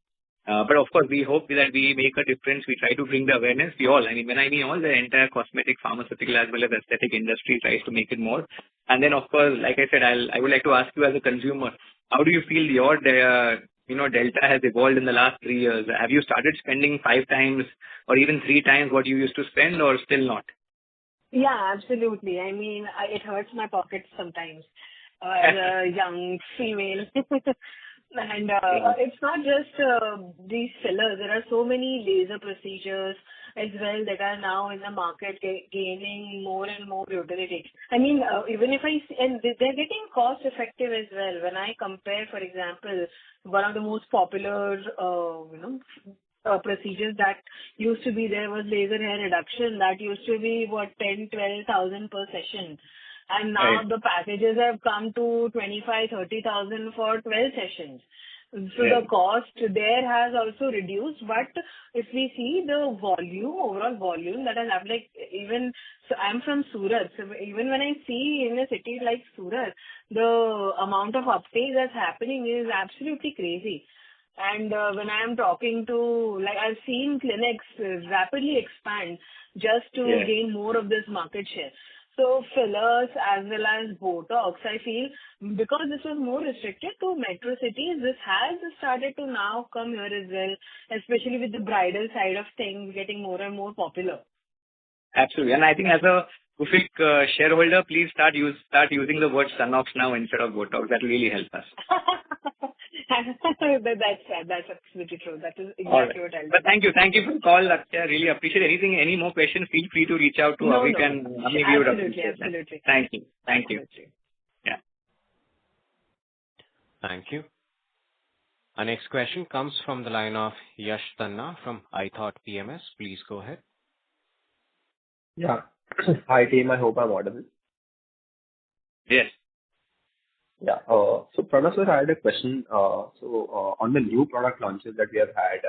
But of course, we hope that we make a difference. We try to bring the awareness. When I mean all, the entire cosmetic, pharmaceutical as well as aesthetic industry tries to make it more. And then, of course, like I said, I would like to ask you as a consumer, how do you feel your delta has evolved in the last 3 years? Have you started spending 5 times or even 3 times what you used to spend, or still not? Yeah, absolutely. I mean, it hurts my pockets sometimes as a young female. And it's not just these fillers. There are so many laser procedures as well that are now in the market gaining more and more utility. I mean, even if I see, and they're getting cost effective as well. When I compare, for example, one of the most popular, procedures that used to be there was laser hair reduction. That used to be 10,000-12,000 per session. And now the packages have come to 25,000-30,000 for 12 sessions. So the cost there has also reduced. But if we see the overall volume that has happened, so I'm from Surat. So even when I see in a city like Surat, the amount of uptake that's happening is absolutely crazy. And when I am talking to, I've seen clinics rapidly expand just to gain more of this market share. So fillers as well as Botox, I feel, because this was more restricted to metro cities, this has started to now come here as well, especially with the bridal side of things getting more and more popular. Absolutely. And I think as a Gufic shareholder, please start using the word Stanox now instead of Botox. That will really help us. That's absolutely true. That is exactly what I'll do. But thank you for the call, Lakshya. Really appreciate anything. Any more questions, feel free to reach out to Avik and Ami. Absolutely. Thank you. Yeah. Thank you. Our next question comes from the line of Yash Tanna from iThought PMS. Please go ahead. Yeah. Hi team, I hope I'm audible. Yes. Yeah. So Pranav sir, I had a question. On the new product launches that we have had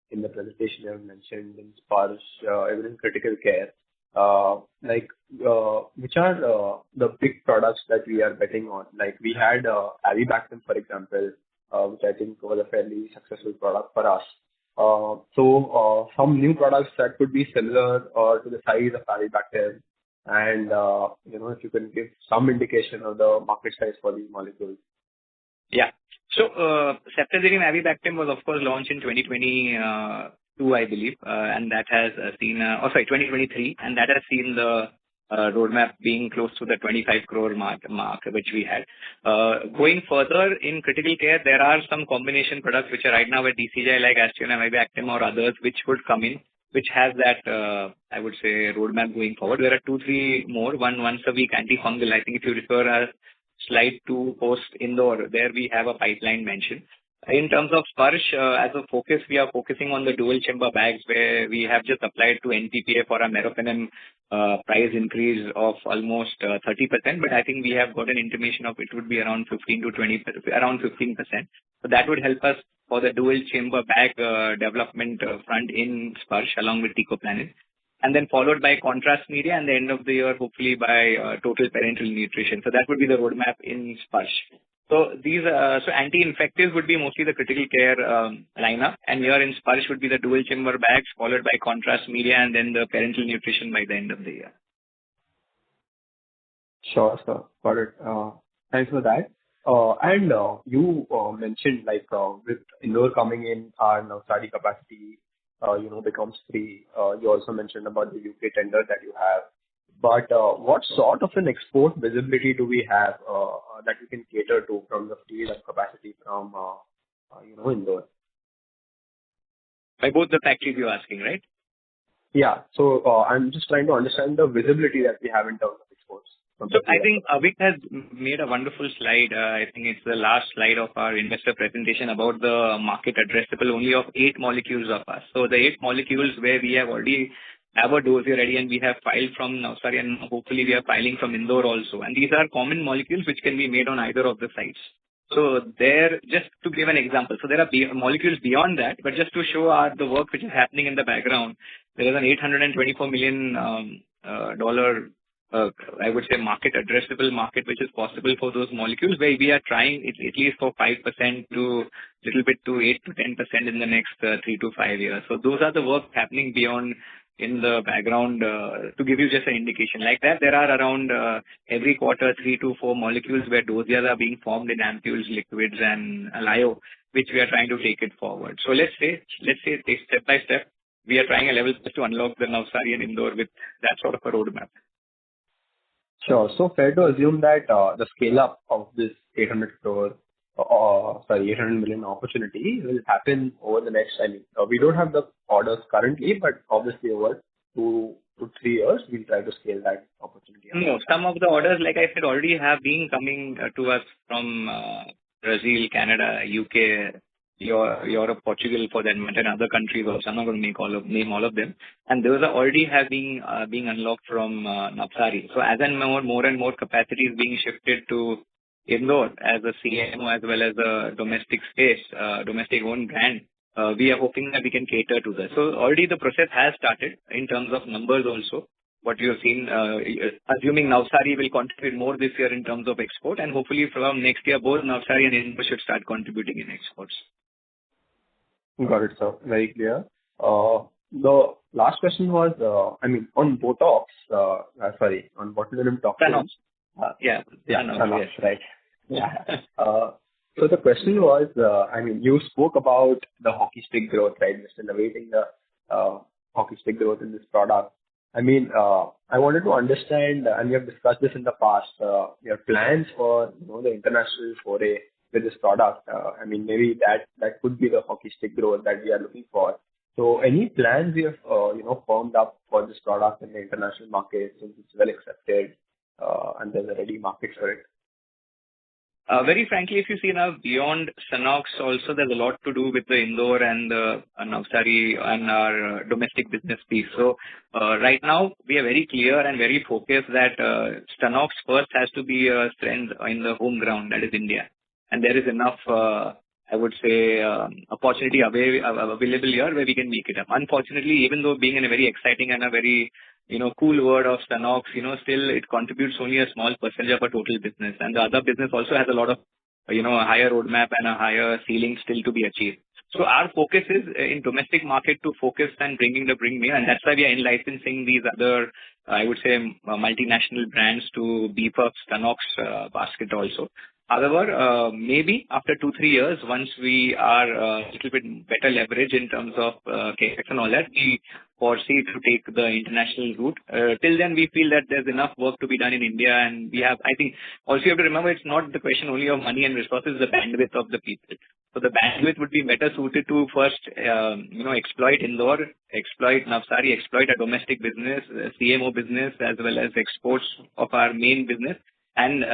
in the presentation, you have mentioned in Sparsh, even in critical care. which are the big products that we are betting on? Like we had Avibactam, for example, which I think was a fairly successful product for us. Some new products that could be similar or to the size of Avibactam, and if you can give some indication of the market size for these molecules. Yeah. So, Ceftazidime Avibactam was, of course, launched in 2022, I believe, and that has seen, 2023, and that has seen the roadmap being close to the 25 crore mark which we had. Going further in critical care, there are some combination products which are right now at DCGI like Astrion, Avibactam or others which would come in, which has that, I would say, roadmap going forward. There are 2-3 more, once a week antifungal. I think if you refer a slide 2 post Indore, there we have a pipeline mentioned. In terms of Sparsh, as a focus, we are focusing on the dual chamber bags where we have just applied to NPPA for a meropenem price increase of almost 30%, but I think we have got an intimation of it would be around 15 to 20, around 15%. So that would help us for the dual chamber bag development front in Sparsh along with Teicoplanin. And then followed by contrast media and the end of the year, hopefully by total parental nutrition. So that would be the roadmap in Sparsh. So these, anti-infectives would be mostly the critical care lineup, and here in Sparsh would be the dual chamber bags, followed by contrast media, and then the parental nutrition by the end of the year. Sure, sir. Got it. Thanks for that. And you mentioned with Indore coming in, our Navsari capacity, becomes free. You also mentioned about the UK tender that you have. But what sort of an export visibility do we have that we can cater to from the field of capacity from, Indore? By both the factories you're asking, right? Yeah. So I'm just trying to understand the visibility that we have in terms of exports. So I think Avik has made a wonderful slide. I think it's the last slide of our investor presentation about the market addressable only of 8 molecules of us. So the 8 molecules where we have already have a dossier ready and we have filed from Navsari and hopefully we are filing from Indore also. And these are common molecules which can be made on either of the sites. So there, just to give an example, so there are molecules beyond that, but just to show the work which is happening in the background, there is an $824 million I would say addressable market which is possible for those molecules where we are trying at least for 5% to little bit to 8 to 10% in the next 3 to 5 years. So those are the work happening beyond in the background to give you just an indication. Like that, there are around every quarter 3 to 4 molecules where dossiers are being formed in ampoules, liquids and lyo, which we are trying to take it forward. So let's say take step by step, we are trying a level to unlock the Navsari and Indore with that sort of a roadmap. Sure. So fair to assume that the scale up of this 800 million opportunity will happen over the next, we don't have the orders currently, but obviously over 2 to 3 years, we'll try to scale that opportunity. No, some of the orders, like I said, already have been coming to us from Brazil, Canada, UK, Europe, Portugal, for that matter, and other countries also. I'm not going to name all of them. And those are already have been being unlocked from Navsari. So as and more and more capacity is being shifted to Indore as a CMO as well as a domestic space, domestic owned brand, we are hoping that we can cater to that. So already the process has started in terms of numbers also. What you have seen, assuming Navsari will contribute more this year in terms of export, and hopefully from next year, both Navsari and Indore should start contributing in exports. Got it, sir. Very clear. The last question was, on Botox, on botulinum toxins. Yes, right. Yeah. So the question was, you spoke about the hockey stick growth, right? We're still awaiting the hockey stick growth in this product. I wanted to understand, and we have discussed this in the past, your plans for the international foray with this product. Maybe that could be the hockey stick growth that we are looking for. So any plans we have formed up for this product in the international market since it's well accepted and there's a ready market for it? Very frankly, if you see now beyond Sanox also, there's a lot to do with the Indore and the Navsari and our domestic business piece. So right now we are very clear and very focused that Sanox first has to be a strength in the home ground, that is India. And there is enough, opportunity available here where we can make it up. Unfortunately, even though being in a very exciting and a very cool word of Stanox, still it contributes only a small percentage of our total business. And the other business also has a lot of, a higher roadmap and a higher ceiling still to be achieved. So our focus is in domestic market to focus and bring me, and that's why we are in licensing these other, I would say, multinational brands to beef up Stanox basket also. However, maybe after 2-3 years, once we are a little bit better leverage in terms of CapEx and all that, we foresee to take the international route. Till then, we feel that there's enough work to be done in India, and we have, I think, also you have to remember it's not the question only of money and resources, the bandwidth of the people. So the bandwidth would be better suited to first, exploit Indore, exploit Navsari, exploit a domestic business, CMO business, as well as exports of our main business, and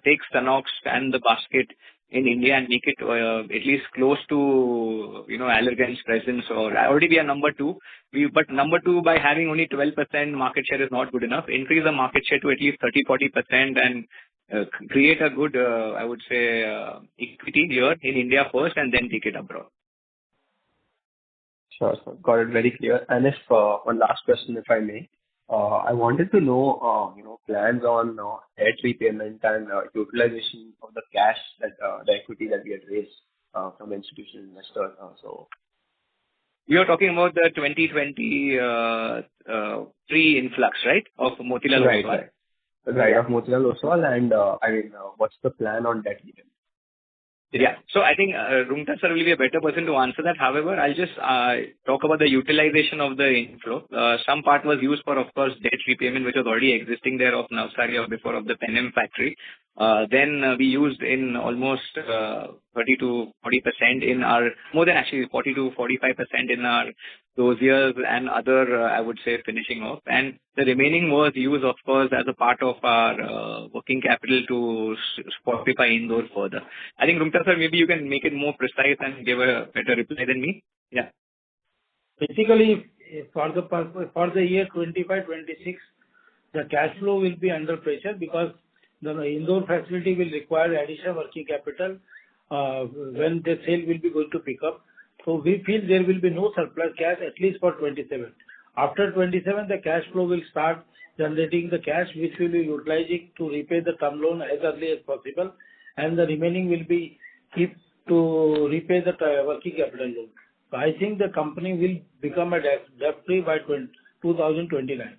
take Stanox and the basket in India and make it at least close to, Allergan's presence. Or already we are number 2. But number 2 by having only 12% market share is not good enough. Increase the market share to at least 30-40% and create a good, I would say, equity here in India first and then take it abroad. Sure, sir. Got it very clear. And if one last question, if I may, I wanted to know, plans on debt repayment and utilization of the cash that the equity that we had raised from institutional investors. So You are talking about the 2023 influx, right, of Motilal Oswal? Right, of Motilal Oswal, and what's the plan on debt repayment? Yeah. So I think Roonghta sir will be a better person to answer that. However, I'll just talk about the utilization of the inflow. Some part was used for, of course, debt repayment, which was already existing there of Navsari or before of the Penem factory. Then we used in almost 30 to 40% in our, more than actually 40 to 45% in our those years and other, I would say, finishing off. And the remaining was used, of course, as a part of our working capital to fortify Indore further. I think, Roonghta sir, maybe you can make it more precise and give a better reply than me. Yeah. Basically, for the year 25-26, the cash flow will be under pressure because the Indore facility will require additional working capital when the sale will be going to pick up. So we feel there will be no surplus cash at least for 27. After 27, the cash flow will start generating the cash which will be utilizing to repay the term loan as early as possible, and the remaining will be kept to repay the working capital loan. So I think the company will become a debt-free by 2029.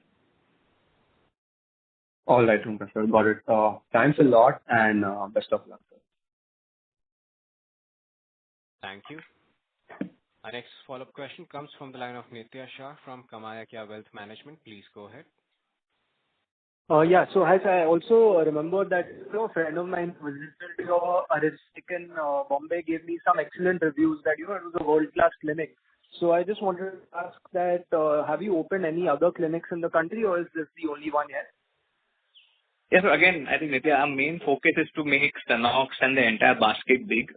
All right, Roonghta sir, got it. Thanks a lot and best of luck, sir. Thank you. Our next follow-up question comes from the line of Nitya Shah from Kamaya Kya Wealth Management. Please go ahead. Yeah. So as I also remember that a friend of mine visited your Aristic in Bombay, gave me some excellent reviews that it was a world-class clinic. So I just wanted to ask that have you opened any other clinics in the country, or is this the only one yet? Yeah, so again, I think Nitya, our main focus is to make Stanox and the entire basket big.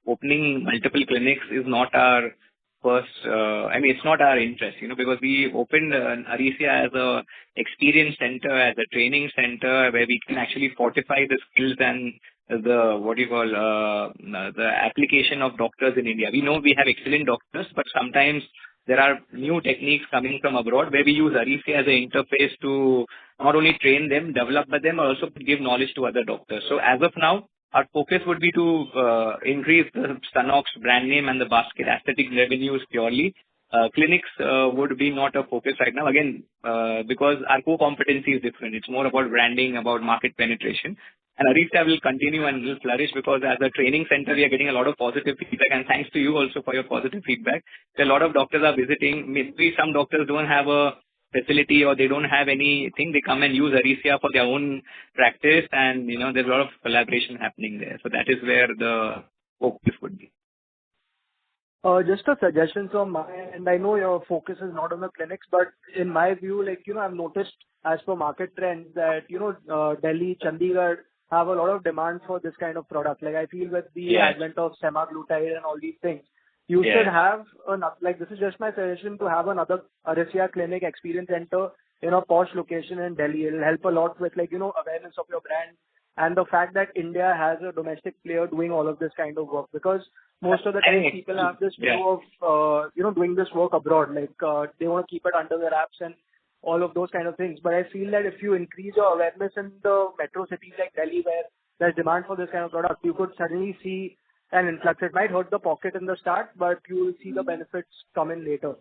Opening multiple clinics is not our first, it's not our interest, because we opened Arisia as a experience center, as a training center where we can actually fortify the skills and the application of doctors in India. We know we have excellent doctors, but sometimes there are new techniques coming from abroad where we use Arisia as an interface to not only train them, develop them, but also give knowledge to other doctors. So as of now, our focus would be to increase the Stanox brand name and the basket aesthetic revenues purely. Clinics would be not a focus right now, again, because our core competency is different. It's more about branding, about market penetration. And Arisia will continue and will flourish because as a training center, we are getting a lot of positive feedback. And thanks to you also for your positive feedback. So a lot of doctors are visiting. Maybe some doctors don't have a facility or they don't have anything. They come and use Arisia for their own practice, and there's a lot of collaboration happening there. So that is where the focus would be. Just a suggestion from my end. I know your focus is not on the clinics, but in my view, I've noticed as per market trends that Delhi, Chandigarh have a lot of demand for this kind of product. I feel with the advent of semaglutide and all these things, you should have this is just my suggestion, to have another Arisia clinic experience center in a posh location in Delhi. It'll help a lot with awareness of your brand and the fact that India has a domestic player doing all of this kind of work, because most of the time people have this view of doing this work abroad. They want to keep it under their wraps, and all of those kind of things. But I feel that if you increase your awareness in the metro cities like Delhi, where there's demand for this kind of product, you could suddenly see an influx. It might hurt the pocket in the start, but you will see the benefits come in later.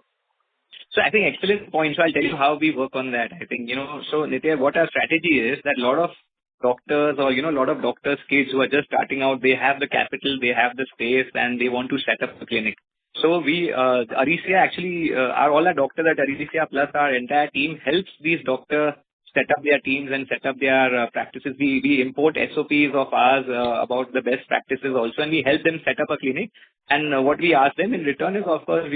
So I think excellent point. So I'll tell you how we work on that. I think, so Nitya, what our strategy is that a lot of doctors or, a lot of doctors' kids who are just starting out, they have the capital, they have the space, and they want to set up a clinic. So we, Arisia actually, all our doctors at Arisia plus our entire team helps these doctors set up their teams and set up their practices. We import SOPs of ours about the best practices also, and we help them set up a clinic. And what we ask them in return is, of course,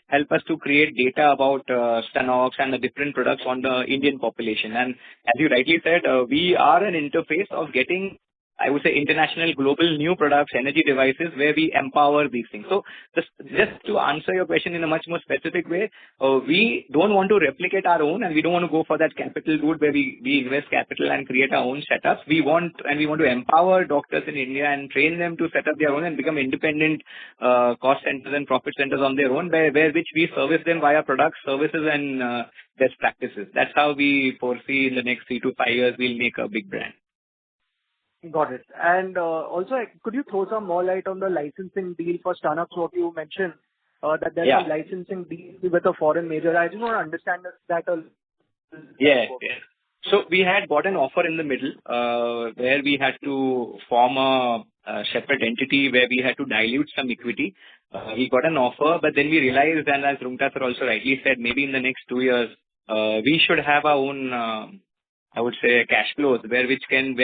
help us to create data about Stanox and the different products on the Indian population. And as you rightly said, we are an interface of getting, I would say, international, global new products, energy devices, where we empower these things. So just to answer your question in a much more specific way, we don't want to replicate our own, and we don't want to go for that capital route where we invest capital and create our own setups. We want to empower doctors in India and train them to set up their own and become independent cost centers and profit centers on their own, which we service them via products, services, and best practices. That's how we foresee in the next 3 to 5 years we'll make a big brand. Got it. And also, could you throw some more light on the licensing deal for Stanox, what you mentioned, that there's some licensing deal with a foreign major? I just want to understand that. Yes. So we had got an offer in the middle where we had to form a separate entity where we had to dilute some equity. We got an offer, but then we realized, and as Rumta sir also rightly said, maybe in the next 2 years, we should have our own I would say cash flows which can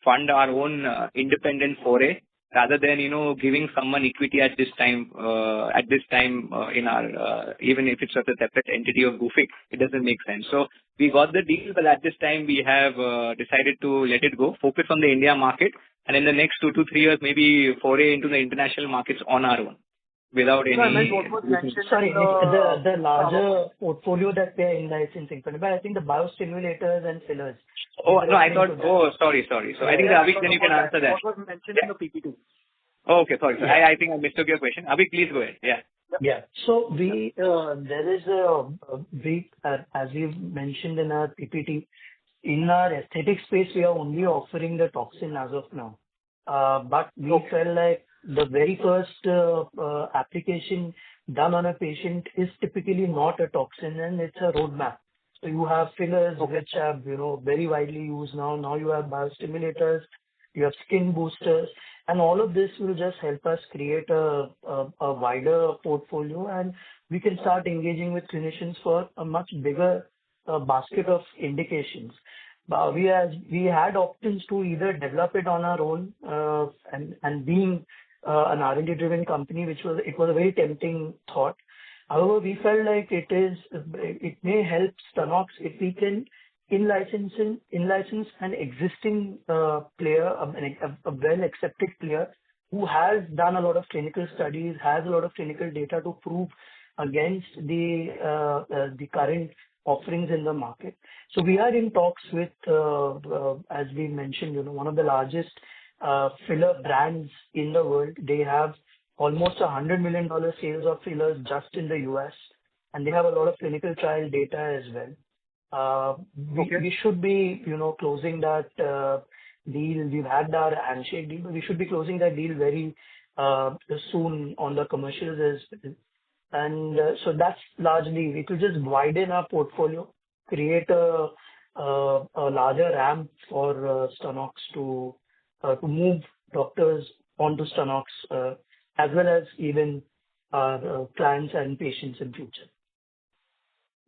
fund our own independent foray rather than giving someone equity at this time in our even if it's a separate entity of Gufic, it doesn't make sense. So we got the deal, but at this time we have decided to let it go, focus on the India market, and in the next 2 to 3 years maybe foray into the international markets on our own. Without any... Sorry, the larger portfolio that we are in licensing, but I think the biostimulators and fillers. Oh, no, I thought... Oh, sorry. So I think, Avik, then you can answer that. What was mentioned in the PPT. Oh, okay, sorry. I think I mistook your question. Avik, please go ahead. Yeah. So there is as we've mentioned in our PPT, in our aesthetic space, we are only offering the toxin as of now. But we felt like the very first application done on a patient is typically not a toxin, and it's a roadmap. So you have fillers which are very widely used now. Now you have biostimulators, you have skin boosters, and all of this will just help us create a wider portfolio, and we can start engaging with clinicians for a much bigger basket of indications. We had options to either develop it on our own and being an R&D driven company, it was a very tempting thought. However, we felt like it may help Stanox if we can in-license an existing player, a well-accepted player who has done a lot of clinical studies, has a lot of clinical data to prove against the current offerings in the market. So we are in talks with, as we mentioned, one of the largest filler brands in the world. They have almost $100 million sales of fillers just in the US, and they have a lot of clinical trial data as well. We should be, closing that deal. We've had our handshake deal, but we should be closing that deal very soon on the commercials as well. And so that's largely, we could just widen our portfolio, create a larger ramp for Stanox to move doctors onto Stanox, as well as even clients and patients in future.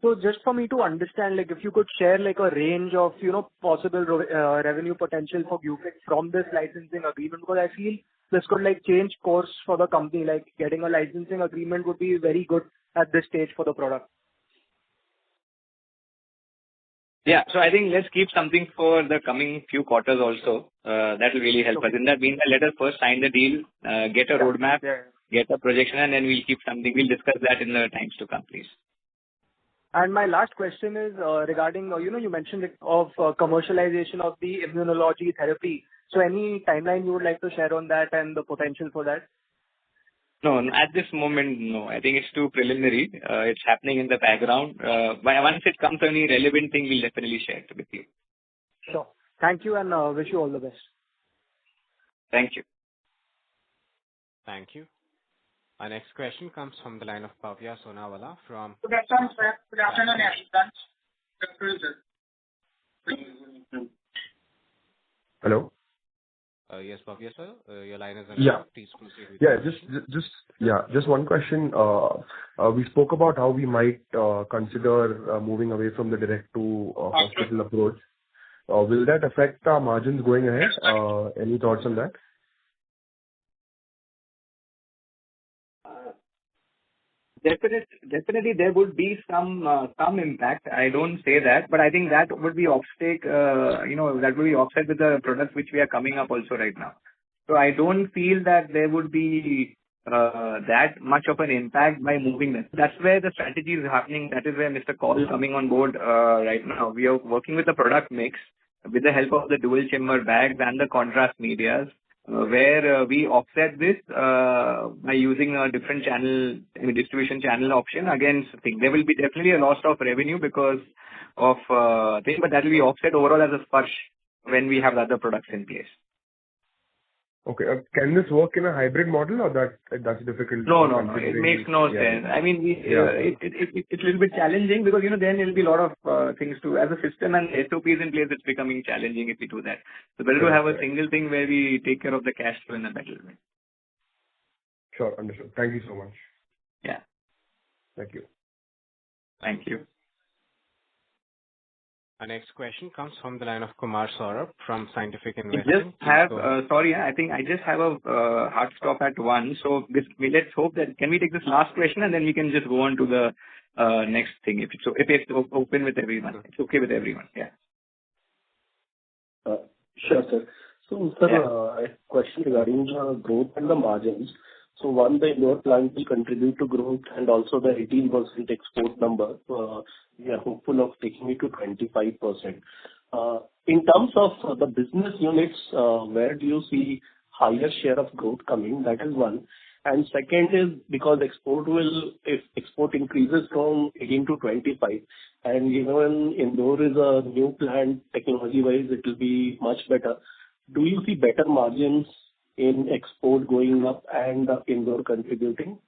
So just for me to understand, if you could share a range of, possible revenue potential for Gufic from this licensing agreement, because I feel this could change course for the company. Getting a licensing agreement would be very good at this stage for the product. Yeah, so I think let's keep something for the coming few quarters also. That will really help us. In that meantime, let us first sign the deal, get a roadmap, get a projection, and then we'll keep something. We'll discuss that in the times to come, please. And my last question is regarding, you mentioned of commercialization of the immunology therapy. So any timeline you would like to share on that and the potential for that? No, at this moment, no. I think it's too preliminary. It's happening in the background. But once it comes to any relevant thing, we'll definitely share it with you. Sure. Thank you and wish you all the best. Thank you. Thank you. Our next question comes from the line of Bhavya Sonawala from... Good afternoon, sir. Good afternoon, everyone. Hello? Yes, Bhavya, sir. Your line is Yeah. unmuted. Please proceed with your question. Just one question. We spoke about how we might consider moving away from the direct to hospital approach. Will that affect our margins going ahead? Any thoughts on that? Definitely there would be some impact. I don't say that, but I think that would be offset, that would be offset with the products which we are coming up also right now. So I don't feel that there would be that much of an impact by moving them. That's where the strategy is happening. That is where Mr. Call is coming on board right now. We are working with the product mix with the help of the dual chamber bags and the contrast medias, where we offset this by using a different channel, distribution channel option against thing. There will be definitely a loss of revenue because of thing, but that will be offset overall as a sparsh when we have other products in place. Okay. Can this work in a hybrid model or that's difficult? No. It makes no sense. I mean, it's a little bit challenging because, then there will be a lot of things to, as a system and SOPs in place, it's becoming challenging if we do that. So better to have a single thing where we take care of the cash flow in a better way. Sure. Understood. Thank you so much. Yeah. Thank you. Thank you. Our next question comes from the line of Kumar Saurabh from Scientific Investing. I think I just have a hard stop at 1. So let's hope that, can we take this last question and then we can just go on to the next thing if it's open with everyone. It's okay with everyone. Yeah. Sure, sir. So, sir, a question regarding the growth and the margins. So one, the Indore plant will contribute to growth and also the 18% export number. We are hopeful of taking it to 25%. In terms of the business units, where do you see higher share of growth coming? That is one. And second is because if export increases from 18 to 25, and given Indore is a new plant, technology-wise, it will be much better. Do you see better margins in export going up and Indore contributing?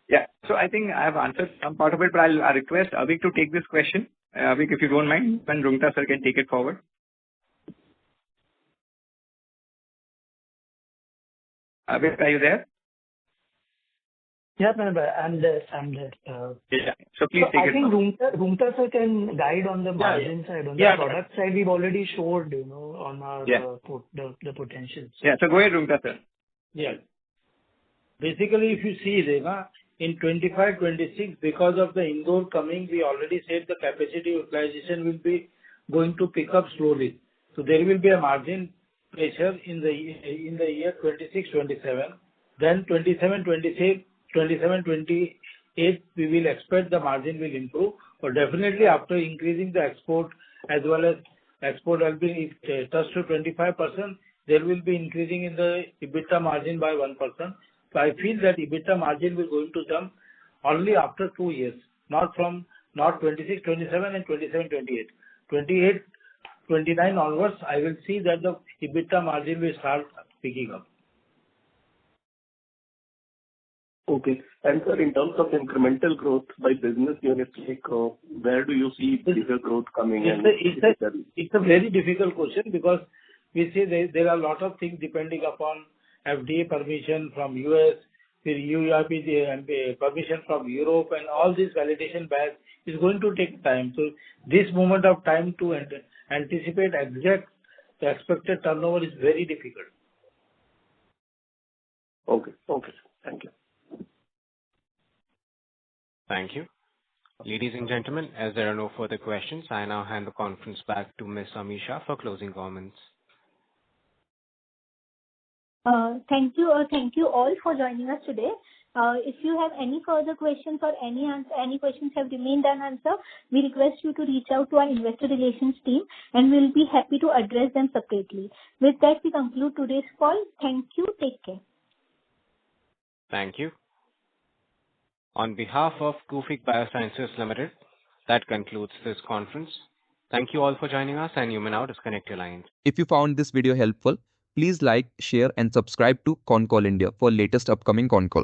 Yeah. So I think I have answered some part of it, but I'll request Avik to take this question. Avik, if you don't mind, then Rungta sir can take it forward. Avik, are you there? Yeah, I'm there. Yeah. So please take it. I think Rungta sir can guide on the margin side. On the product side, we've already showed, on our the potentials. Yeah. So go ahead, Rungta sir. Yeah. Basically, if you see there, in 25-26, because of the Indore coming, we already said the capacity utilization will be going to pick up slowly. So there will be a margin pressure in the year 26-27. Then 27-28, we will expect the margin will improve. But definitely after increasing the export as well as export will be touched to 25%, there will be increasing in the EBITDA margin by 1%. So I feel that EBITDA margin will going to jump only after 2 years, not 26, 27 and 27, 28. 28, 29 onwards, I will see that the EBITDA margin will start picking up. Okay. And sir, in terms of incremental growth by business units, where do you see bigger growth coming in? It's a very difficult question because we say there are a lot of things depending upon FDA permission from US, the URP permission from Europe, and all this validation batch is going to take time. So this moment of time to anticipate exact the expected turnover is very difficult. Okay. Thank you. Thank you. Ladies and gentlemen, as there are no further questions, I now hand the conference back to Ms. Amisha for closing comments. Thank you all for joining us today. If you have any further questions or any questions have remained unanswered, we request you to reach out to our investor relations team and we'll be happy to address them separately. With that, we conclude today's call. Thank you. Take care. Thank you. On behalf of Gufic Biosciences Limited, that concludes this conference. Thank you all for joining us, and you may now disconnect your lines. If you found this video helpful, please like, share, and subscribe to Concall India for latest upcoming Concall.